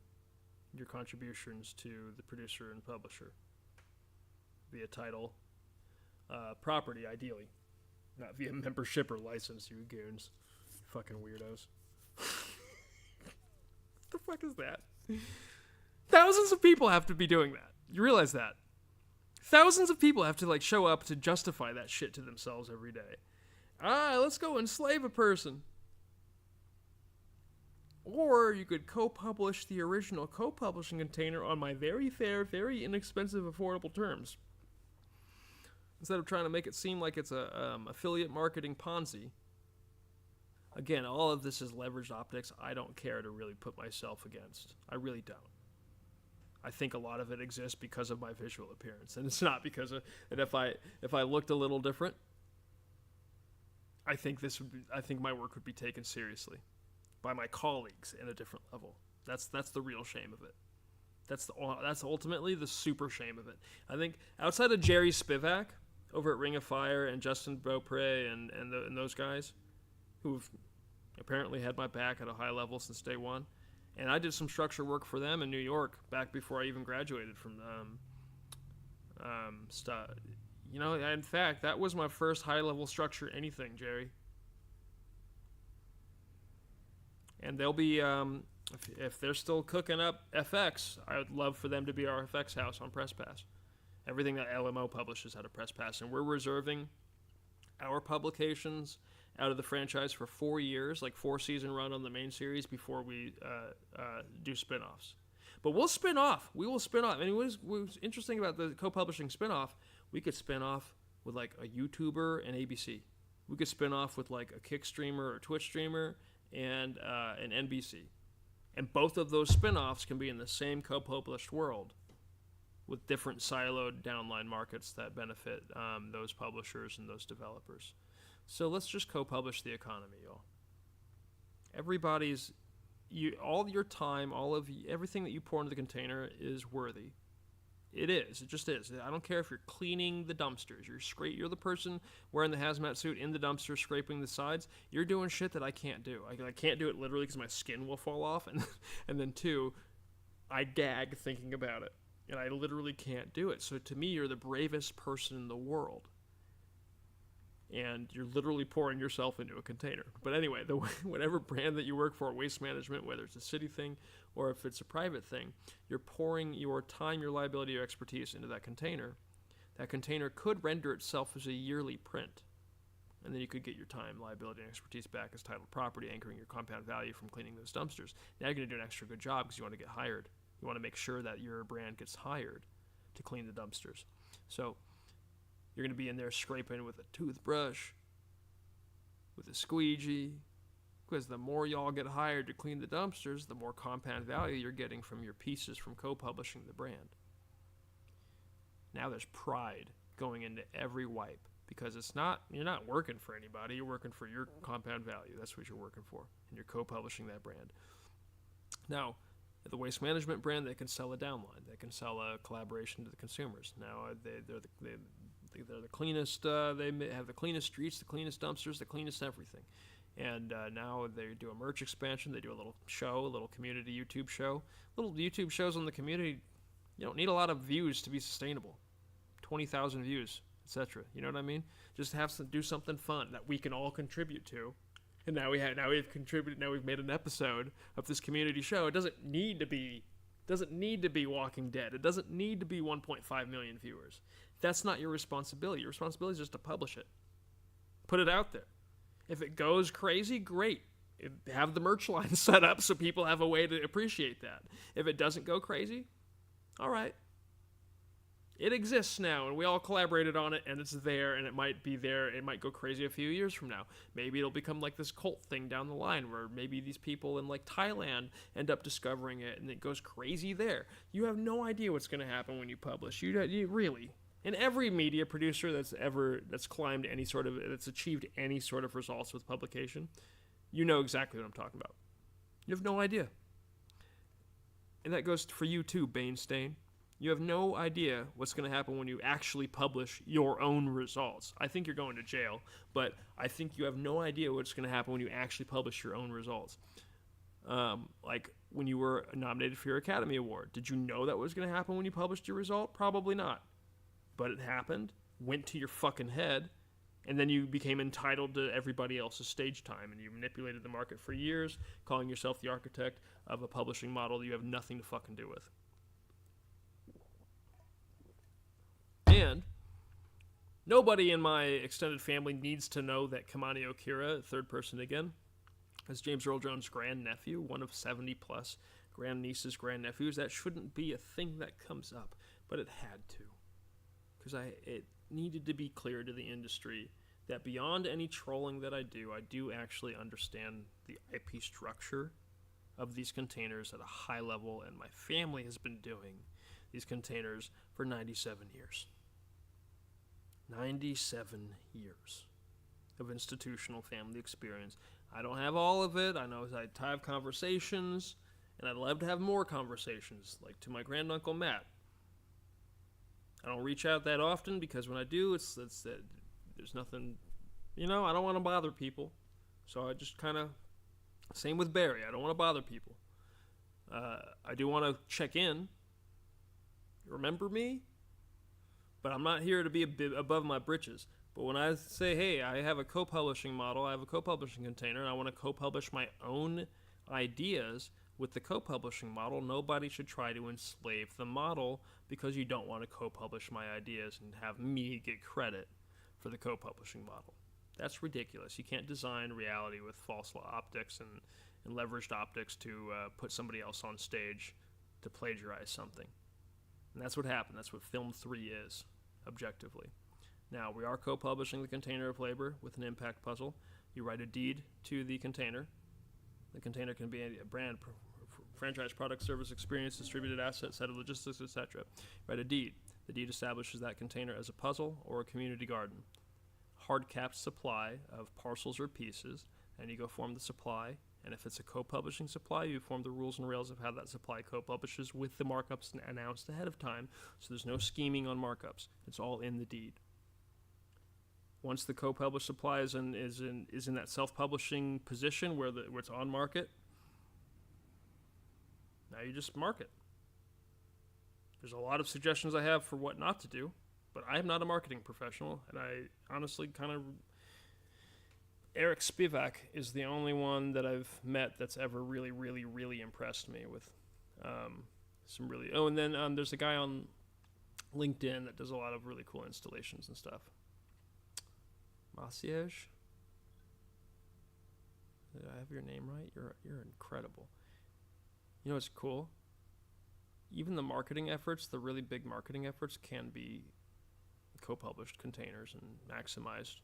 [SPEAKER 1] your contributions to the producer and publisher via title, property, ideally, not via membership or license, you goons. Fucking weirdos. What the fuck is that? Thousands of people have to be doing that. You realize that? Thousands of people have to show up to justify that shit to themselves every day. Let's go enslave a person. Or you could co-publish the original co-publishing container on my very fair, very inexpensive, affordable terms. Instead of trying to make it seem like it's a affiliate marketing Ponzi. Again, all of this is leveraged optics. I don't care to really put myself against. I really don't. I think a lot of it exists because of my visual appearance, and it's not because of that. If I looked a little different, I think my work would be taken seriously by my colleagues in a different level. That's the real shame of it. That's ultimately the super shame of it. I think outside of Jerry Spivak over at Ring of Fire and Justin Beaupre and those guys who've apparently had my back at a high level since day one, and I did some structure work for them in New York back before I even graduated from stuff. In fact, that was my first high level structure anything, Jerry. And they'll be, if they're still cooking up FX, I would love for them to be our FX house on PressPass. Everything that LMO publishes out of PressPass, and we're reserving our publications out of the franchise for 4 years, like 4-season run on the main series before we do spin-offs. But we'll spin off. We will spin off. And what was interesting about the co-publishing spin-off, we could spin off with like a YouTuber and ABC. We could spin off with like a Kick streamer or Twitch streamer and an NBC. And both of those spin-offs can be in the same co-published world with different siloed downline markets that benefit those publishers and those developers. So let's just co-publish the economy, y'all. All your time, everything that you pour into the container is worthy. It is. It just is. I don't care if you're cleaning the dumpsters. You're the person wearing the hazmat suit in the dumpster scraping the sides. You're doing shit that I can't do. I can't do it literally because my skin will fall off. And then 2, I gag thinking about it. And I literally can't do it. So to me, you're the bravest person in the world. And you're literally pouring yourself into a container. But anyway, whatever brand that you work for, waste management, whether it's a city thing or if it's a private thing, you're pouring your time, your liability, your expertise into that container. That container could render itself as a yearly print. And then you could get your time, liability, and expertise back as titled property, anchoring your compound value from cleaning those dumpsters. Now you're going to do an extra good job because you want to get hired. You want to make sure that your brand gets hired to clean the dumpsters. So you're going to be in there scraping with a toothbrush, with a squeegee, because the more y'all get hired to clean the dumpsters, the more compound value you're getting from your pieces from co-publishing the brand. Now there's pride going into every wipe, because you're not working for anybody, you're working for your compound value. That's what you're working for, and you're co-publishing that brand. Now, the waste management brand, they can sell a downline. They can sell a collaboration to the consumers. Now, they're the cleanest. They have the cleanest streets, the cleanest dumpsters, the cleanest everything. And now they do a merch expansion. They do a little show, a little community YouTube show. Little YouTube shows on the community, you don't need a lot of views to be sustainable. 20,000 views, etc. You know what I mean? Just have to do something fun that we can all contribute to. And now we've contributed. Now we've made an episode of this community show. It doesn't need to be Walking Dead. It doesn't need to be 1.5 million viewers. That's not your responsibility. Your responsibility is just to publish it. Put it out there. If it goes crazy, great. Have the merch line set up so people have a way to appreciate that. If it doesn't go crazy, all right. It exists now, and we all collaborated on it, and it's there, and it might be there. It might go crazy a few years from now. Maybe it'll become like this cult thing down the line, where maybe these people in like Thailand end up discovering it, and it goes crazy there. You have no idea what's going to happen when you publish. You really. And every media producer that's climbed that's achieved any sort of results with publication, you know exactly what I'm talking about. You have no idea. And that goes for you too, Bane Stain. You have no idea what's going to happen when you actually publish your own results. I think you're going to jail, but I think you have no idea what's going to happen when you actually publish your own results. Like when you were nominated for your Academy Award. Did you know that was going to happen when you published your result? Probably not. But it happened, went to your fucking head, and then you became entitled to everybody else's stage time, and you manipulated the market for years, calling yourself the architect of a publishing model that you have nothing to fucking do with. And nobody in my extended family needs to know that Kamani Okira, third person again, is James Earl Jones' grandnephew, one of 70-plus grandnieces, grandnephews. That shouldn't be a thing that comes up, but it had to. Because it needed to be clear to the industry that beyond any trolling that I do actually understand the IP structure of these containers at a high level, and my family has been doing these containers for 97 years. 97 years of institutional family experience. I don't have all of it. I know I have conversations, and I'd love to have more conversations, like to my granduncle Matt. I don't reach out that often because when I do, it's there's nothing, I don't want to bother people. So I just kind of, same with Barry. I don't want to bother people. I do want to check in. Remember me? But I'm not here to be a bit above my britches. But when I say, hey, I have a co-publishing model, I have a co-publishing container, and I want to co-publish my own ideas with the co-publishing model, nobody should try to enslave the model because you don't want to co-publish my ideas and have me get credit for the co-publishing model. That's ridiculous. You can't design reality with false optics and leveraged optics to put somebody else on stage to plagiarize something. And that's what happened. That's what Film 3 is, objectively. Now, we are co-publishing the Container of Labor with an impact puzzle. You write a deed to the container. The container can be a brand, franchise, product, service, experience, distributed asset, set of logistics, etc. Write a deed. The deed establishes that container as a puzzle or a community garden. Hard-capped supply of parcels or pieces, and you go form the supply. And if it's a co-publishing supply, you form the rules and rails of how that supply co-publishes with the markups announced ahead of time, so there's no scheming on markups. It's all in the deed. Once the co-published supply is in that self-publishing position where it's on market, now you just market. There's a lot of suggestions I have for what not to do, but I am not a marketing professional, and I honestly Eric Spivak is the only one that I've met that's ever really, really, really impressed me with some really... Oh, and then there's a guy on LinkedIn that does a lot of really cool installations and stuff. Maciej? Did I have your name right? You're incredible. You know what's cool? Even the marketing efforts, the really big marketing efforts, can be co-published containers and maximized.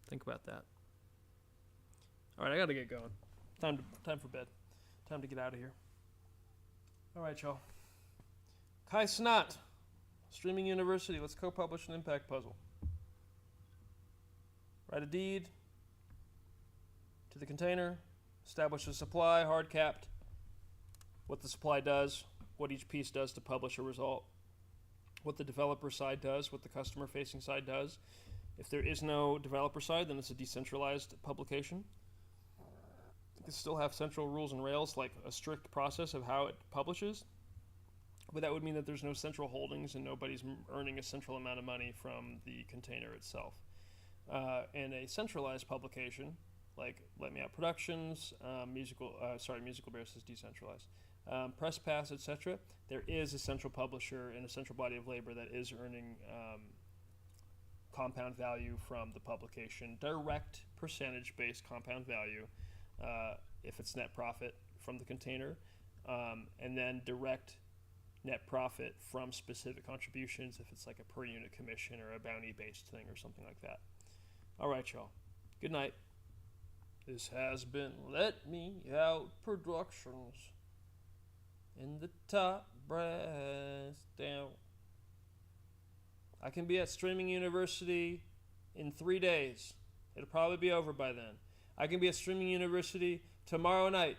[SPEAKER 1] Think about that. All right, I got to get going. Time for bed. Time to get out of here. All right, y'all. Kai Snot, Streaming University. Let's co-publish an impact puzzle. Write a deed to the container. Establish a supply, hard capped. What the supply does, what each piece does to publish a result. What the developer side does, what the customer-facing side does. If there is no developer side, then it's a decentralized publication. You can still have central rules and rails, like a strict process of how it publishes, but that would mean that there's no central holdings and nobody's earning a central amount of money from the container itself. And a centralized publication, like Let Me Out Productions, Musical Bears is decentralized, Press Pass, etc., there is a central publisher and a central body of labor that is earning compound value from the publication, direct percentage-based compound value if it's net profit from the container, and then direct net profit from specific contributions if it's like a per unit commission or a bounty-based thing or something like that. All right, y'all. Good night. This has been Let Me Out Productions in the top brass down. I can be at Streaming University in 3 days. It'll probably be over by then. I can be at Streaming University tomorrow night.